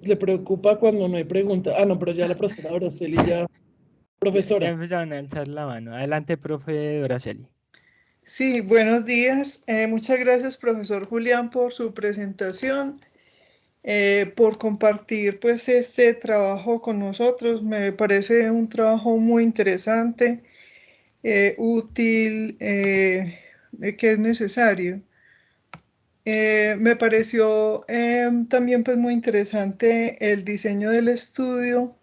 le preocupa cuando no hay pregunta. Ah, no, pero ya la profesora Araceli ya, Ya profesora. empezaron a alzar la mano. Adelante, profe Doraceli. Sí, buenos días. Muchas gracias, profesor Julián, por su presentación, por compartir pues este trabajo con nosotros. Me parece un trabajo muy interesante, útil, que es necesario. Me pareció también pues muy interesante el diseño del estudio.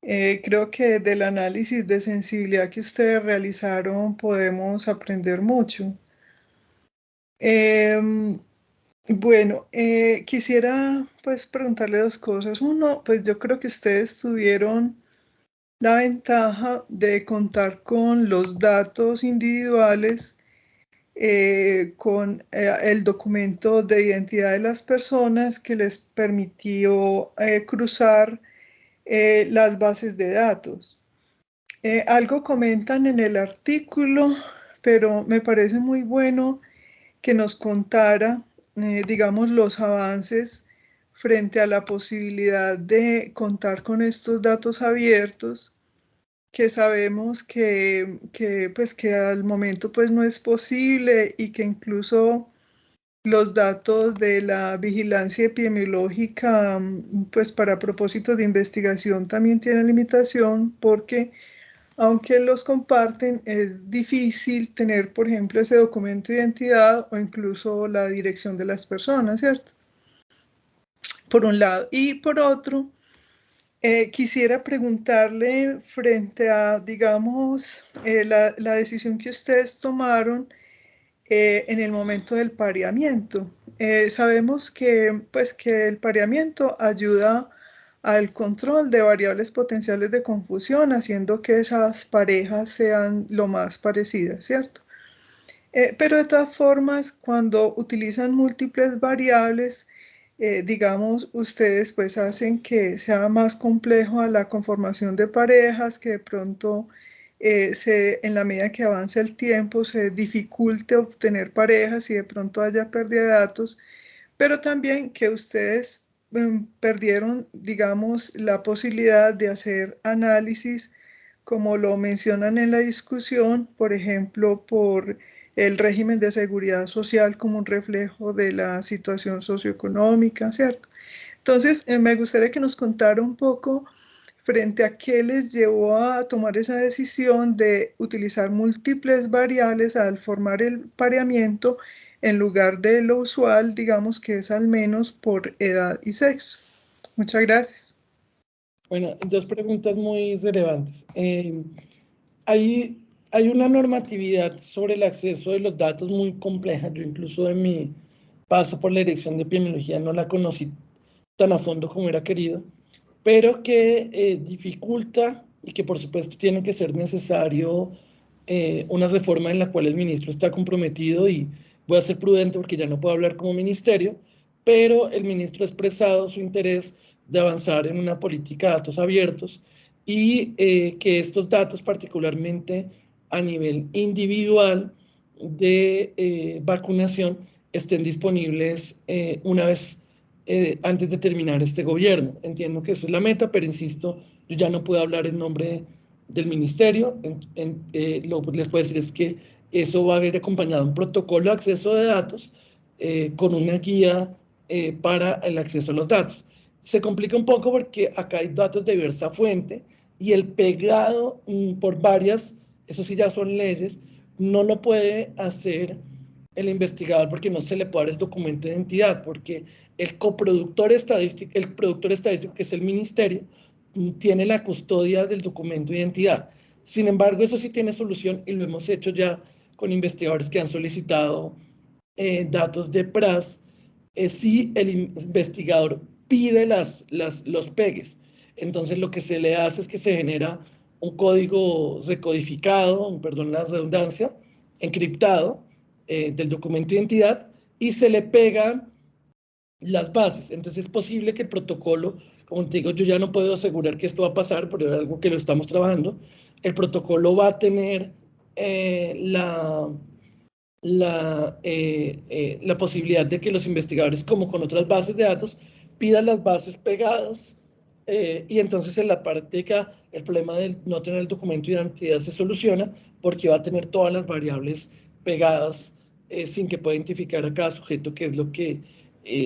Creo que del análisis de sensibilidad que ustedes realizaron podemos aprender mucho. Bueno, quisiera pues preguntarle dos cosas. Uno, pues yo creo que ustedes tuvieron la ventaja de contar con los datos individuales, con el documento de identidad de las personas que les permitió cruzar las bases de datos. Algo comentan en el artículo, pero me parece muy bueno que nos contara, digamos, los avances frente a la posibilidad de contar con estos datos abiertos que sabemos pues, que al momento pues, no es posible y que incluso los datos de la vigilancia epidemiológica, pues para propósitos de investigación también tienen limitación porque aunque los comparten, es difícil tener, por ejemplo, ese documento de identidad o incluso la dirección de las personas, ¿cierto? Por un lado. Y por otro, quisiera preguntarle frente a, digamos, la decisión que ustedes tomaron en el momento del pareamiento. Sabemos que, pues, que el pareamiento ayuda al control de variables potenciales de confusión, haciendo que esas parejas sean lo más parecidas, ¿cierto? Pero de todas formas, cuando utilizan múltiples variables, digamos, ustedes pues hacen que sea más complejo a la conformación de parejas, que de pronto en la medida que avanza el tiempo se dificulte obtener parejas y de pronto haya pérdida de datos, pero también que ustedes perdieron, digamos, la posibilidad de hacer análisis, como lo mencionan en la discusión, por ejemplo, por el régimen de seguridad social como un reflejo de la situación socioeconómica, ¿cierto? Entonces, me gustaría que nos contara un poco frente a qué les llevó a tomar esa decisión de utilizar múltiples variables al formar el pareamiento en lugar de lo usual, digamos que es al menos por edad y sexo. Muchas gracias. Bueno, dos preguntas muy relevantes. Hay una normatividad sobre el acceso de los datos muy compleja. Yo incluso en mi paso por la dirección de epidemiología no la conocí tan a fondo como hubiera querido, pero que dificulta y que por supuesto tiene que ser necesario una reforma en la cual el ministro está comprometido, y voy a ser prudente porque ya no puedo hablar como ministerio, pero el ministro ha expresado su interés de avanzar en una política de datos abiertos y que estos datos, particularmente a nivel individual de vacunación, estén disponibles una vez antes de terminar este gobierno. Entiendo que esa es la meta, pero insisto, yo ya no puedo hablar en nombre del ministerio. Lo que les puedo decir es que eso va a ir acompañado de un protocolo de acceso de datos con una guía para el acceso a los datos. Se complica un poco porque acá hay datos de diversa fuente y el pegado por varias, eso sí ya son leyes, no lo puede hacer el investigador porque no se le puede dar el documento de identidad, porque el coproductor estadístico, el productor estadístico, que es el ministerio, tiene la custodia del documento de identidad. Sin embargo, eso sí tiene solución y lo hemos hecho ya con investigadores que han solicitado datos de PRAS. Si el investigador pide los pegues, entonces lo que se le hace es que se genera un código recodificado, perdón la redundancia, encriptado del documento de identidad, y se le pegan las bases. Entonces es posible que el protocolo, como te digo, yo ya no puedo asegurar que esto va a pasar, pero es algo que lo estamos trabajando. El protocolo va a tener la posibilidad de que los investigadores, como con otras bases de datos, pidan las bases pegadas y entonces en la práctica el problema de no tener el documento de identidad se soluciona porque va a tener todas las variables pegadas sin que pueda identificar a cada sujeto, que es lo que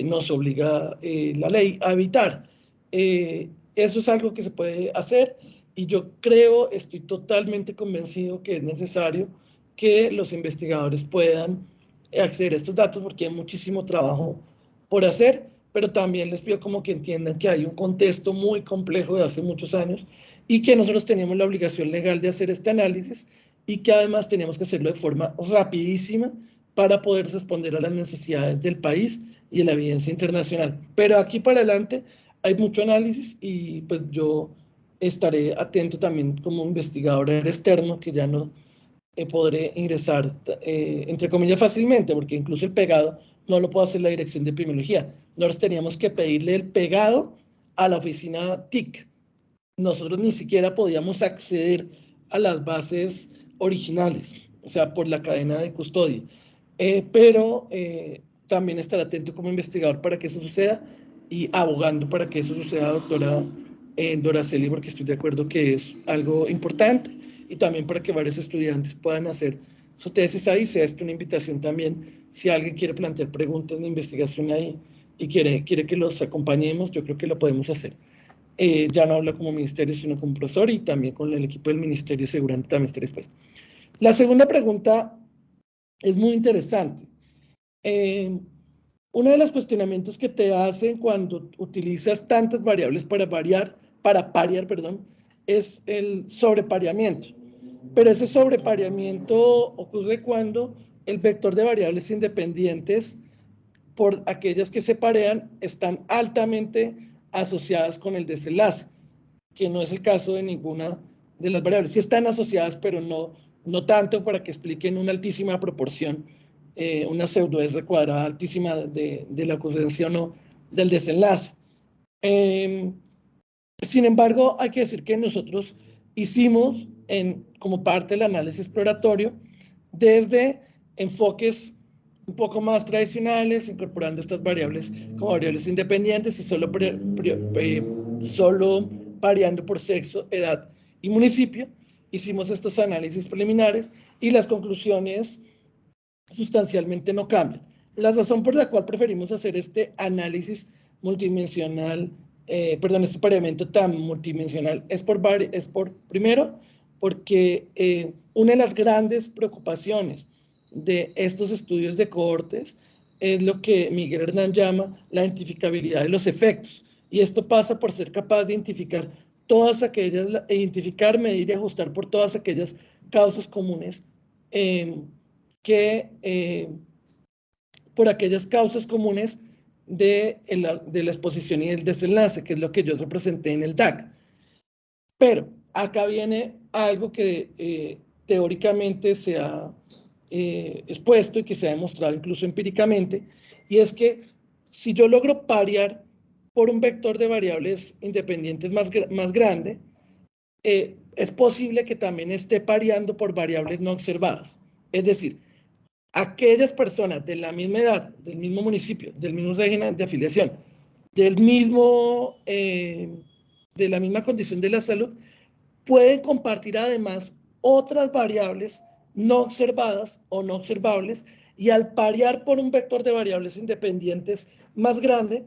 nos obliga la ley a evitar. Eso es algo que se puede hacer y yo creo, estoy totalmente convencido que es necesario que los investigadores puedan acceder a estos datos porque hay muchísimo trabajo por hacer, pero también les pido como que entiendan que hay un contexto muy complejo de hace muchos años y que nosotros tenemos la obligación legal de hacer este análisis y que además tenemos que hacerlo de forma rapidísima para poder responder a las necesidades del país y de la evidencia internacional. Pero aquí para adelante hay mucho análisis y pues yo estaré atento también como investigador externo, que ya no podré ingresar, entre comillas, fácilmente, porque incluso el pegado no lo puede hacer la dirección de epidemiología. Nosotros teníamos que pedirle el pegado a la oficina TIC. Nosotros ni siquiera podíamos acceder a las bases originales, o sea, por la cadena de custodia. Pero también estar atento como investigador para que eso suceda y abogando para que eso suceda, doctora Doraceli, porque estoy de acuerdo que es algo importante, y también para que varios estudiantes puedan hacer su tesis ahí. Sea esto una invitación también, si alguien quiere plantear preguntas de investigación ahí y quiere que los acompañemos, yo creo que lo podemos hacer. Ya no hablo como ministerio, sino como profesor, y también con el equipo del ministerio seguramente también estaré dispuesto. La segunda pregunta es muy interesante. Uno de los cuestionamientos que te hacen cuando utilizas tantas variables para parear, es el sobrepareamiento. Pero ese sobrepareamiento ocurre cuando el vector de variables independientes, por aquellas que se parean, están altamente asociadas con el desenlace, que no es el caso de ninguna de las variables. Sí están asociadas, pero no tanto para que expliquen una altísima proporción, una pseudo S cuadrada altísima de la ocurrencia o no del desenlace. Sin embargo, hay que decir que nosotros hicimos, como parte del análisis exploratorio, desde enfoques un poco más tradicionales, incorporando estas variables como variables independientes y solo pareando por sexo, edad y municipio. Hicimos estos análisis preliminares y las conclusiones sustancialmente no cambian. La razón por la cual preferimos hacer este análisis multidimensional, este pareamiento tan multidimensional, es primero, porque una de las grandes preocupaciones de estos estudios de cohortes es lo que Miguel Hernán llama la identificabilidad de los efectos. Y esto pasa por ser capaz de identificar medir y ajustar por todas aquellas causas comunes por aquellas causas comunes de la exposición y el desenlace, que es lo que yo representé en el DAC. Pero acá viene algo que teóricamente se ha expuesto y que se ha demostrado incluso empíricamente, y es que si yo logro parear por un vector de variables independientes más grande, es posible que también esté pareando por variables no observadas. Es decir, aquellas personas de la misma edad, del mismo municipio, del mismo régimen de afiliación, de la misma condición de la salud, pueden compartir además otras variables no observadas o no observables, y al parear por un vector de variables independientes más grande,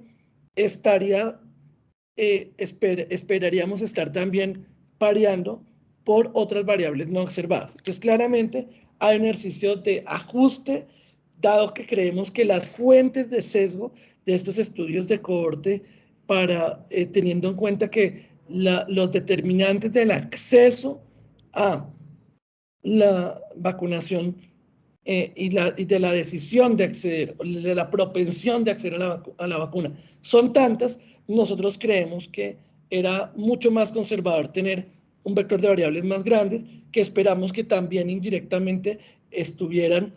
esperaríamos estar también pareando por otras variables no observadas. Entonces, claramente hay un ejercicio de ajuste, dado que creemos que las fuentes de sesgo de estos estudios de cohorte, teniendo en cuenta que los determinantes del acceso a la vacunación y de la decisión de acceder, de la propensión de acceder a la vacuna, son tantas, nosotros creemos que era mucho más conservador tener un vector de variables más grandes, que esperamos que también indirectamente estuvieran,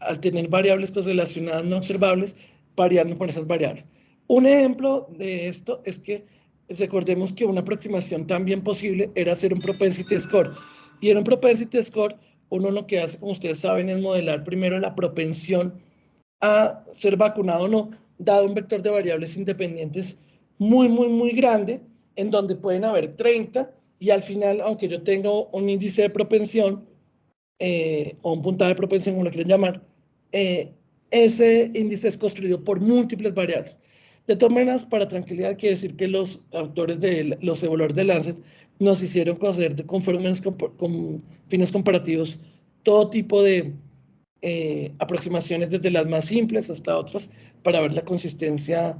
al tener variables correlacionadas no observables, variando por esas variables. Un ejemplo de esto es que recordemos que una aproximación también posible era hacer un propensity score, y en un propensity score uno lo que hace, como ustedes saben, es modelar primero la propensión a ser vacunado o no, dado un vector de variables independientes muy grande, en donde pueden haber 30, y al final, aunque yo tenga un índice de propensión, o un puntaje de propensión, como lo quieran llamar, ese índice es construido por múltiples variables. De todas maneras, para tranquilidad, quiero decir que los autores los evaluadores de Lancet nos hicieron conocer con fines comparativos todo tipo de aproximaciones, desde las más simples hasta otras, para ver la consistencia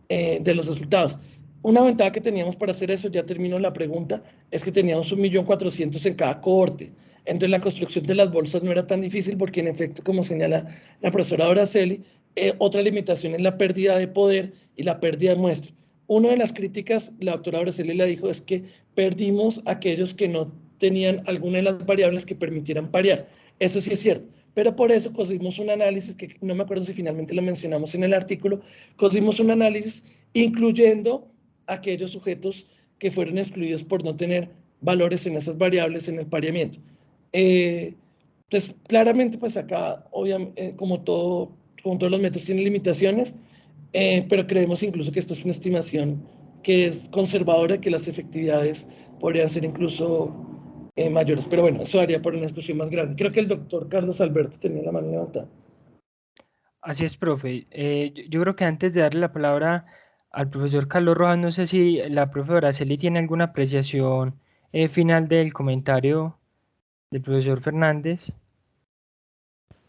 de los resultados. Una ventaja que teníamos para hacer eso, ya termino la pregunta, es que teníamos 1.400.000 en cada cohorte. Entonces la construcción de las bolsas no era tan difícil, porque en efecto, como señala la profesora Doraceli, otra limitación es la pérdida de poder y la pérdida de muestra. Una de las críticas, la doctora Doraceli la dijo, es que perdimos aquellos que no tenían alguna de las variables que permitieran parear. Eso sí es cierto, pero por eso cogimos un análisis, que no me acuerdo si finalmente lo mencionamos en el artículo, cogimos un análisis incluyendo aquellos sujetos que fueron excluidos por no tener valores en esas variables en el pareamiento. Entonces, claramente, pues acá, obviamente, como todos los métodos tienen limitaciones, pero creemos incluso que esto es una estimación que es conservadora, que las efectividades podrían ser incluso mayores. Pero bueno, eso haría por una discusión más grande. Creo que el doctor Carlos Alberto tenía la mano levantada. Así es, profe. Yo creo que antes de darle la palabra al profesor Carlos Rojas, no sé si la profe Araceli tiene alguna apreciación final del comentario del profesor Fernández.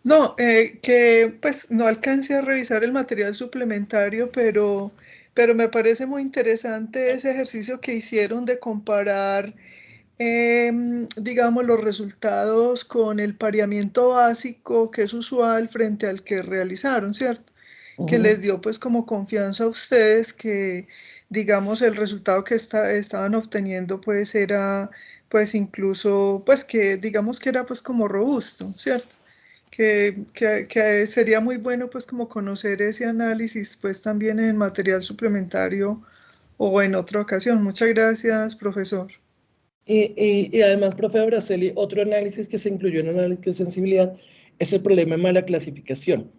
No, que pues no alcancé a revisar el material suplementario, pero me parece muy interesante ese ejercicio que hicieron de comparar, digamos, los resultados con el pareamiento básico que es usual frente al que realizaron, ¿cierto? Que les dio pues como confianza a ustedes que, digamos, el resultado que estaban obteniendo pues era pues incluso, pues que digamos que era pues como robusto, ¿cierto? Que sería muy bueno pues como conocer ese análisis pues también en material suplementario o en otra ocasión. Muchas gracias, profesor. Y además, profe Braceli, otro análisis que se incluyó en el análisis de sensibilidad es el problema de mala clasificación.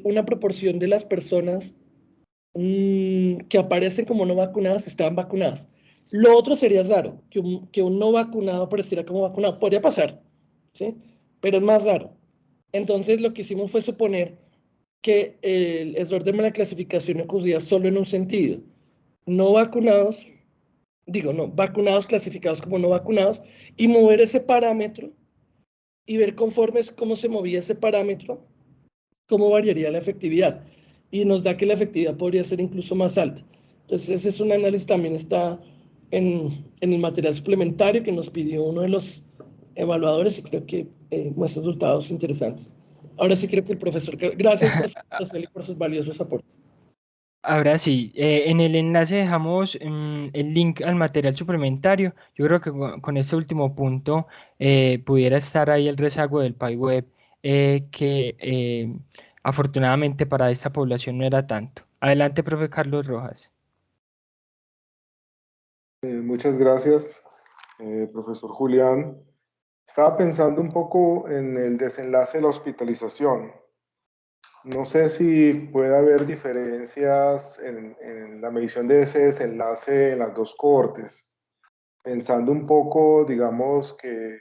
Una proporción de las personas que aparecen como no vacunadas estaban vacunadas. Lo otro sería raro, que un no vacunado apareciera como vacunado. Podría pasar, ¿sí? Pero es más raro. Entonces, lo que hicimos fue suponer que el error de mala clasificación ocurría solo en un sentido. No vacunados, no, vacunados clasificados como no vacunados, y mover ese parámetro y ver conforme cómo se movía ese parámetro, cómo variaría la efectividad. Y nos da que la efectividad podría ser incluso más alta. Entonces, ese es un análisis, también está en el material suplementario que nos pidió uno de los evaluadores, y creo que muestra resultados interesantes. Ahora sí creo que el profesor, gracias profesor por sus valiosos aportes. Ahora sí, en el enlace dejamos el link al material suplementario. Yo creo que con este último punto pudiera estar ahí el rezago del PyWeb, que afortunadamente para esta población no era tanto. Adelante, profe Carlos Rojas. Muchas gracias, profesor Julián. Estaba pensando un poco en el desenlace de la hospitalización. No sé si puede haber diferencias en la medición de ese desenlace en las dos cohortes. Pensando un poco, digamos, que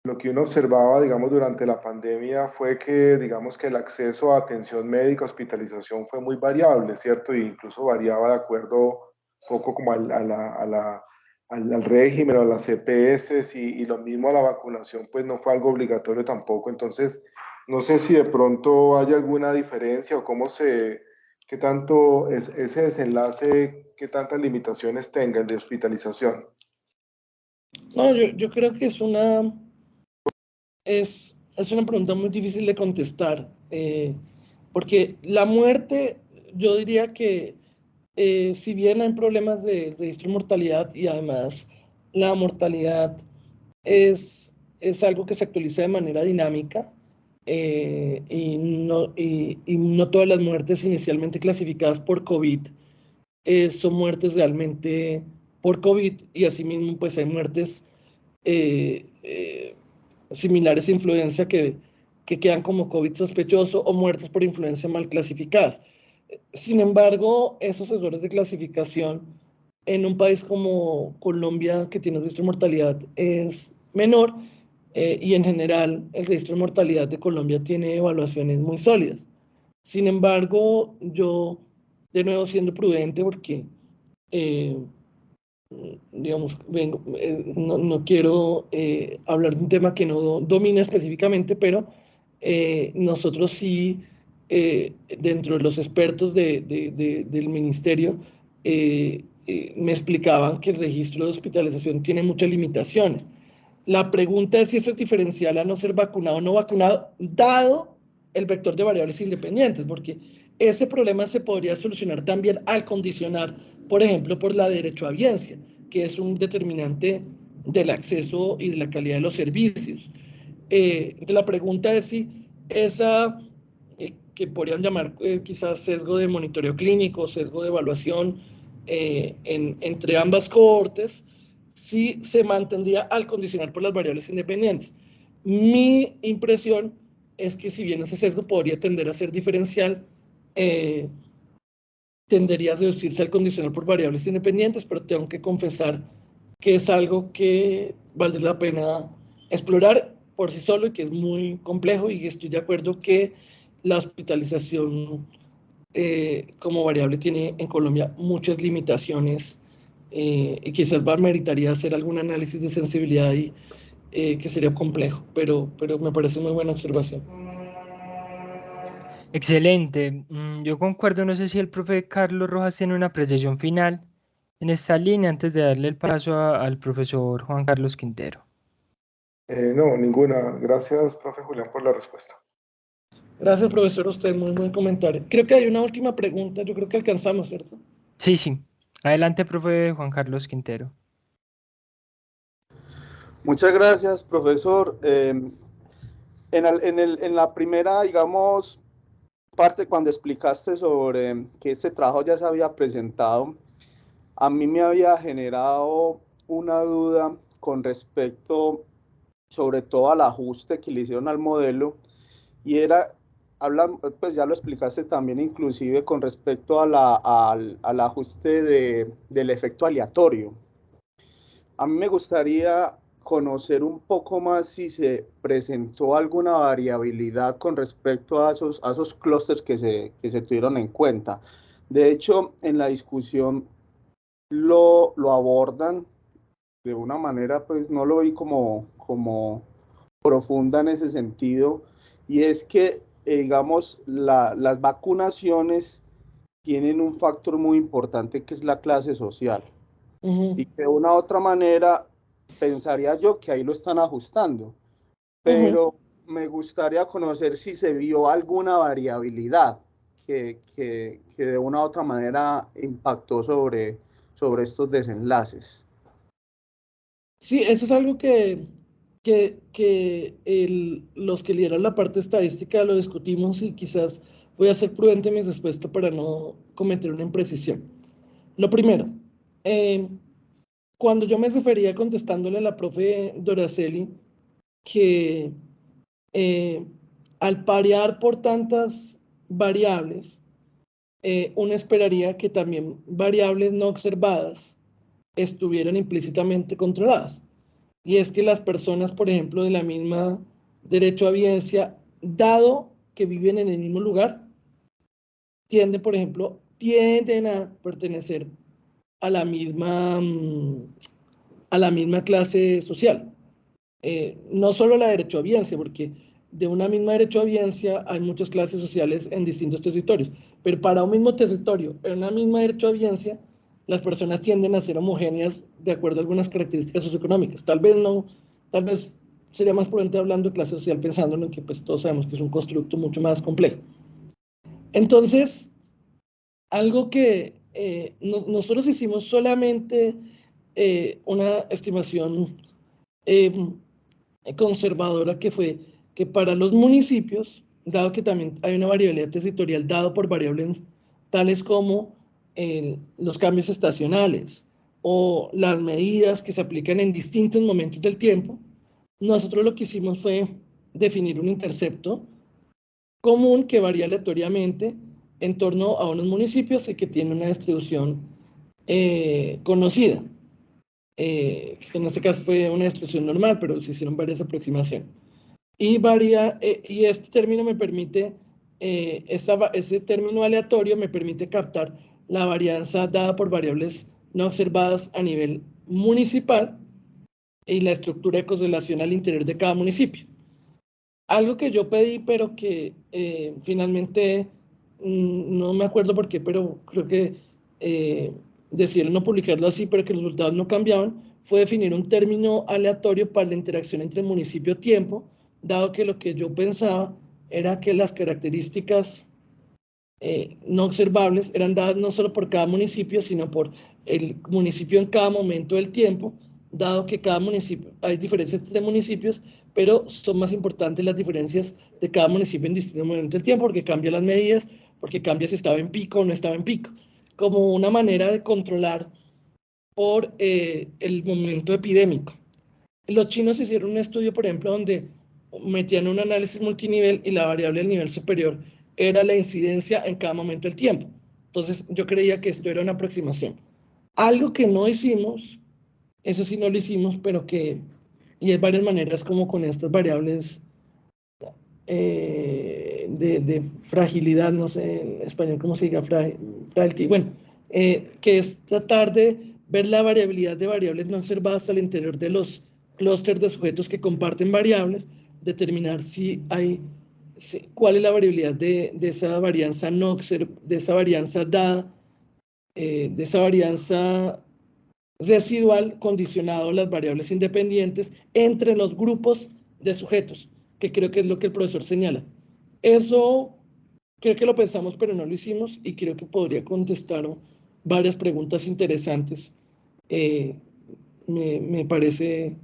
lo que uno observaba, digamos, durante la pandemia fue que, digamos, que el acceso a atención médica, hospitalización fue muy variable, ¿cierto? E incluso variaba de acuerdo un poco como al régimen o a las CPS y lo mismo a la vacunación, pues no fue algo obligatorio tampoco. Entonces, no sé si de pronto hay alguna diferencia o qué tanto es ese desenlace, qué tantas limitaciones tenga el de hospitalización. No, yo creo que es una pregunta muy difícil de contestar, porque la muerte, yo diría que si bien hay problemas de registro de mortalidad, y además la mortalidad es algo que se actualiza de manera dinámica, y no todas las muertes inicialmente clasificadas por COVID son muertes realmente por COVID, y asimismo pues hay muertes eh, eh, similares a influenza que quedan como COVID sospechoso, o muertes por influenza mal clasificadas. Sin embargo, esos errores de clasificación en un país como Colombia, que tiene un registro de mortalidad es menor, y en general el registro de mortalidad de Colombia tiene evaluaciones muy sólidas. Sin embargo, yo, de nuevo siendo prudente, porque eh, digamos, no quiero hablar de un tema que no domina específicamente, pero nosotros sí, dentro de los expertos del ministerio, me explicaban que el registro de hospitalización tiene muchas limitaciones. La pregunta es si eso es diferencial a no ser vacunado o no vacunado, dado el vector de variables independientes, porque ese problema se podría solucionar también al condicionar, por ejemplo, por la derechohabiencia, que es un determinante del acceso y de la calidad de los servicios. La pregunta es si esa, que podrían llamar quizás sesgo de monitoreo clínico, sesgo de evaluación entre ambas cohortes, si se mantendría al condicionar por las variables independientes. Mi impresión es que si bien ese sesgo podría tender a ser diferencial, tendería a deducirse al condicional por variables independientes, pero tengo que confesar que es algo que valdría la pena explorar por sí solo y que es muy complejo, y estoy de acuerdo que la hospitalización como variable tiene en Colombia muchas limitaciones, y quizás meritaría hacer algún análisis de sensibilidad y que sería complejo, pero me parece muy buena observación. Excelente. Yo concuerdo, no sé si el profe Carlos Rojas tiene una apreciación final en esta línea antes de darle el paso al profesor Juan Carlos Quintero. No, ninguna. Gracias, profe Julián, por la respuesta. Gracias, profesor, a usted, muy buen comentario. Creo que hay una última pregunta, yo creo que alcanzamos, ¿cierto? Sí, sí. Adelante, profe Juan Carlos Quintero. Muchas gracias, profesor. En la primera, digamos, parte, cuando explicaste sobre que este trabajo ya se había presentado, a mí me había generado una duda con respecto, sobre todo al ajuste que le hicieron al modelo, y era, pues ya lo explicaste también, inclusive con respecto al ajuste del efecto aleatorio. A mí me gustaría conocer un poco más si se presentó alguna variabilidad con respecto a esos clústeres que se tuvieron en cuenta. De hecho, en la discusión lo abordan de una manera, pues no lo vi como profunda en ese sentido, y es que, digamos, las vacunaciones tienen un factor muy importante que es la clase social. Y de una u otra manera, pensaría yo que ahí lo están ajustando, pero me gustaría conocer si se vio alguna variabilidad que de una u otra manera impactó sobre estos desenlaces. Sí, eso es algo que los que lideran la parte estadística lo discutimos, y quizás voy a ser prudente en mi respuesta para no cometer una imprecisión. Lo primero, cuando yo me refería contestándole a la profe Doraceli que al parear por tantas variables, uno esperaría que también variables no observadas estuvieran implícitamente controladas. Y es que las personas, por ejemplo, de la misma derecho a evidencia, dado que viven en el mismo lugar, tienden a pertenecer a la misma clase social. No solo la derecho a audiencia, porque de una misma derecho a audiencia hay muchas clases sociales en distintos territorios, pero para un mismo territorio, en una misma derecho a audiencia, las personas tienden a ser homogéneas de acuerdo a algunas características socioeconómicas. Tal vez sería más prudente hablando de clase social, pensando en que pues todos sabemos que es un constructo mucho más complejo. Entonces, algo que nosotros hicimos solamente una estimación conservadora, que fue que para los municipios, dado que también hay una variabilidad territorial dado por variables tales como los cambios estacionales o las medidas que se aplican en distintos momentos del tiempo, nosotros lo que hicimos fue definir un intercepto común que varía aleatoriamente en torno a unos municipios y que tiene una distribución conocida. En este caso fue una distribución normal, pero se hicieron varias aproximaciones. Y este término me permite, ese término aleatorio me permite captar la varianza dada por variables no observadas a nivel municipal y la estructura de correlación al interior de cada municipio. Algo que yo pedí, pero que finalmente no me acuerdo por qué, pero creo que decidieron no publicarlo así, pero que los resultados no cambiaban, fue definir un término aleatorio para la interacción entre municipio-tiempo, dado que lo que yo pensaba era que las características no observables eran dadas no solo por cada municipio, sino por el municipio en cada momento del tiempo, dado que cada municipio, hay diferencias entre municipios, pero son más importantes las diferencias de cada municipio en distintos momentos del tiempo, porque cambian las medidas, porque cambia si estaba en pico o no estaba en pico, como una manera de controlar por el momento epidémico. Los chinos hicieron un estudio, por ejemplo, donde metían un análisis multinivel y la variable del nivel superior era la incidencia en cada momento del tiempo. Entonces yo creía que esto era una aproximación. Algo que no hicimos, eso sí no lo hicimos, pero que, y hay varias maneras como con estas variables de fragilidad, no sé en español cómo se diga, fragility, bueno, que es tratar de ver la variabilidad de variables no observadas al interior de los clústeres de sujetos que comparten variables, determinar si hay, cuál es la variabilidad de esa varianza no de esa varianza dada, de esa varianza residual condicionado a las variables independientes entre los grupos de sujetos, que creo que es lo que el profesor señala. Eso creo que lo pensamos, pero no lo hicimos, y creo que podría contestar varias preguntas interesantes. Me parece,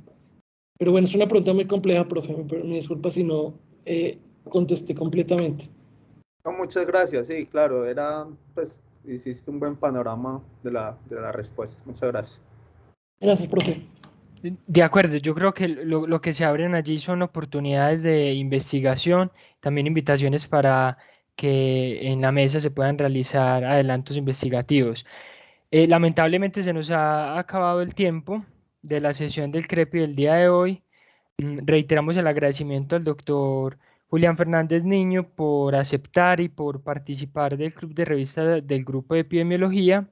pero bueno, es una pregunta muy compleja, profe, me disculpa si no contesté completamente. No, muchas gracias, sí, claro, pues, hiciste un buen panorama de la respuesta. Muchas gracias. Gracias, profe. De acuerdo, yo creo que lo que se abren allí son oportunidades de investigación, también invitaciones para que en la mesa se puedan realizar adelantos investigativos. Lamentablemente se nos ha acabado el tiempo de la sesión del CREPI del día de hoy. Reiteramos el agradecimiento al doctor Julián Fernández Niño por aceptar y por participar del club de revista del grupo de epidemiología.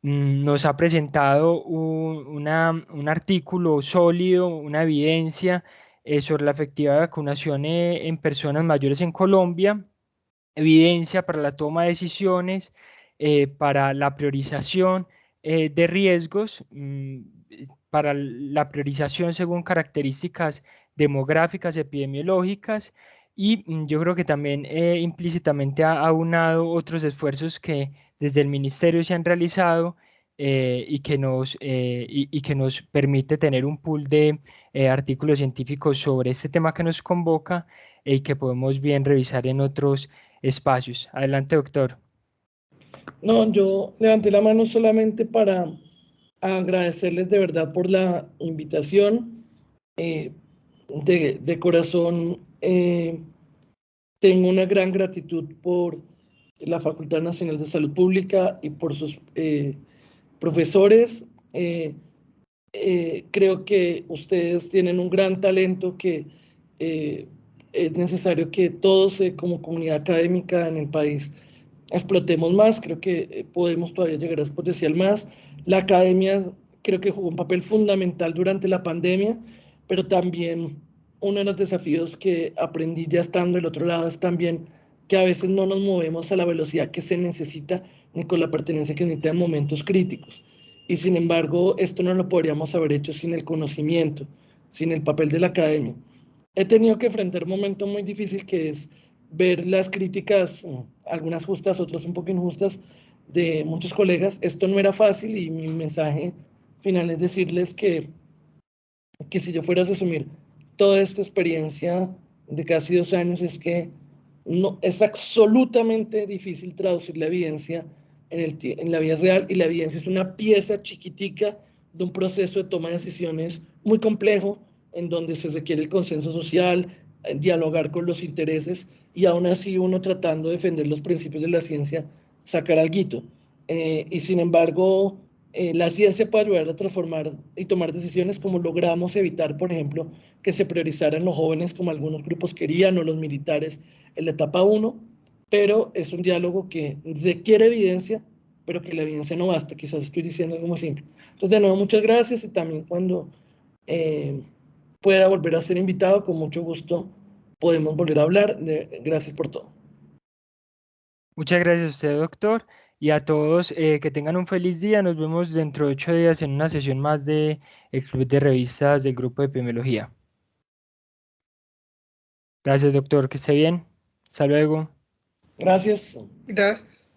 Nos ha presentado un artículo sólido, una evidencia sobre la efectividad de vacunación en personas mayores en Colombia, evidencia para la toma de decisiones, para la priorización de riesgos, para la priorización según características demográficas, epidemiológicas, y yo creo que también implícitamente ha aunado otros esfuerzos que desde el ministerio se han realizado y que nos permite tener un pool de artículos científicos sobre este tema que nos convoca y que podemos bien revisar en otros espacios. Adelante, doctor. No, yo levanté la mano solamente para agradecerles de verdad por la invitación. De corazón, tengo una gran gratitud por la Facultad Nacional de Salud Pública y por sus profesores. Creo que ustedes tienen un gran talento que es necesario que todos como comunidad académica en el país explotemos más. Creo que podemos todavía llegar a potenciar más. La academia creo que jugó un papel fundamental durante la pandemia, pero también uno de los desafíos que aprendí ya estando del otro lado es también que a veces no nos movemos a la velocidad que se necesita ni con la pertenencia que necesita en momentos críticos. Y sin embargo, esto no lo podríamos haber hecho sin el conocimiento, sin el papel de la academia. He tenido que enfrentar un momento muy difícil, que es ver las críticas, algunas justas, otras un poco injustas, de muchos colegas. Esto no era fácil, y mi mensaje final es decirles que si yo fuera a asumir toda esta experiencia de casi 2 años, es que no, es absolutamente difícil traducir la evidencia en la vida real, y la evidencia es una pieza chiquitica de un proceso de toma de decisiones muy complejo, en donde se requiere el consenso social, dialogar con los intereses, y aún así uno tratando de defender los principios de la ciencia, sacar alguito. Y sin embargo, la ciencia puede ayudar a transformar y tomar decisiones, como logramos evitar, por ejemplo, que se priorizaran los jóvenes como algunos grupos querían, o los militares en la etapa 1, pero es un diálogo que requiere evidencia, pero que la evidencia no basta. Quizás estoy diciendo algo muy simple. Entonces, de nuevo, muchas gracias, y también cuando pueda volver a ser invitado, con mucho gusto podemos volver a hablar. Gracias por todo. Muchas gracias a usted, doctor, y a todos que tengan un feliz día. Nos vemos dentro de 8 días en una sesión más de el Club de Revistas del Grupo de Epidemiología. Gracias, doctor, que esté bien. Hasta luego. Gracias. Gracias.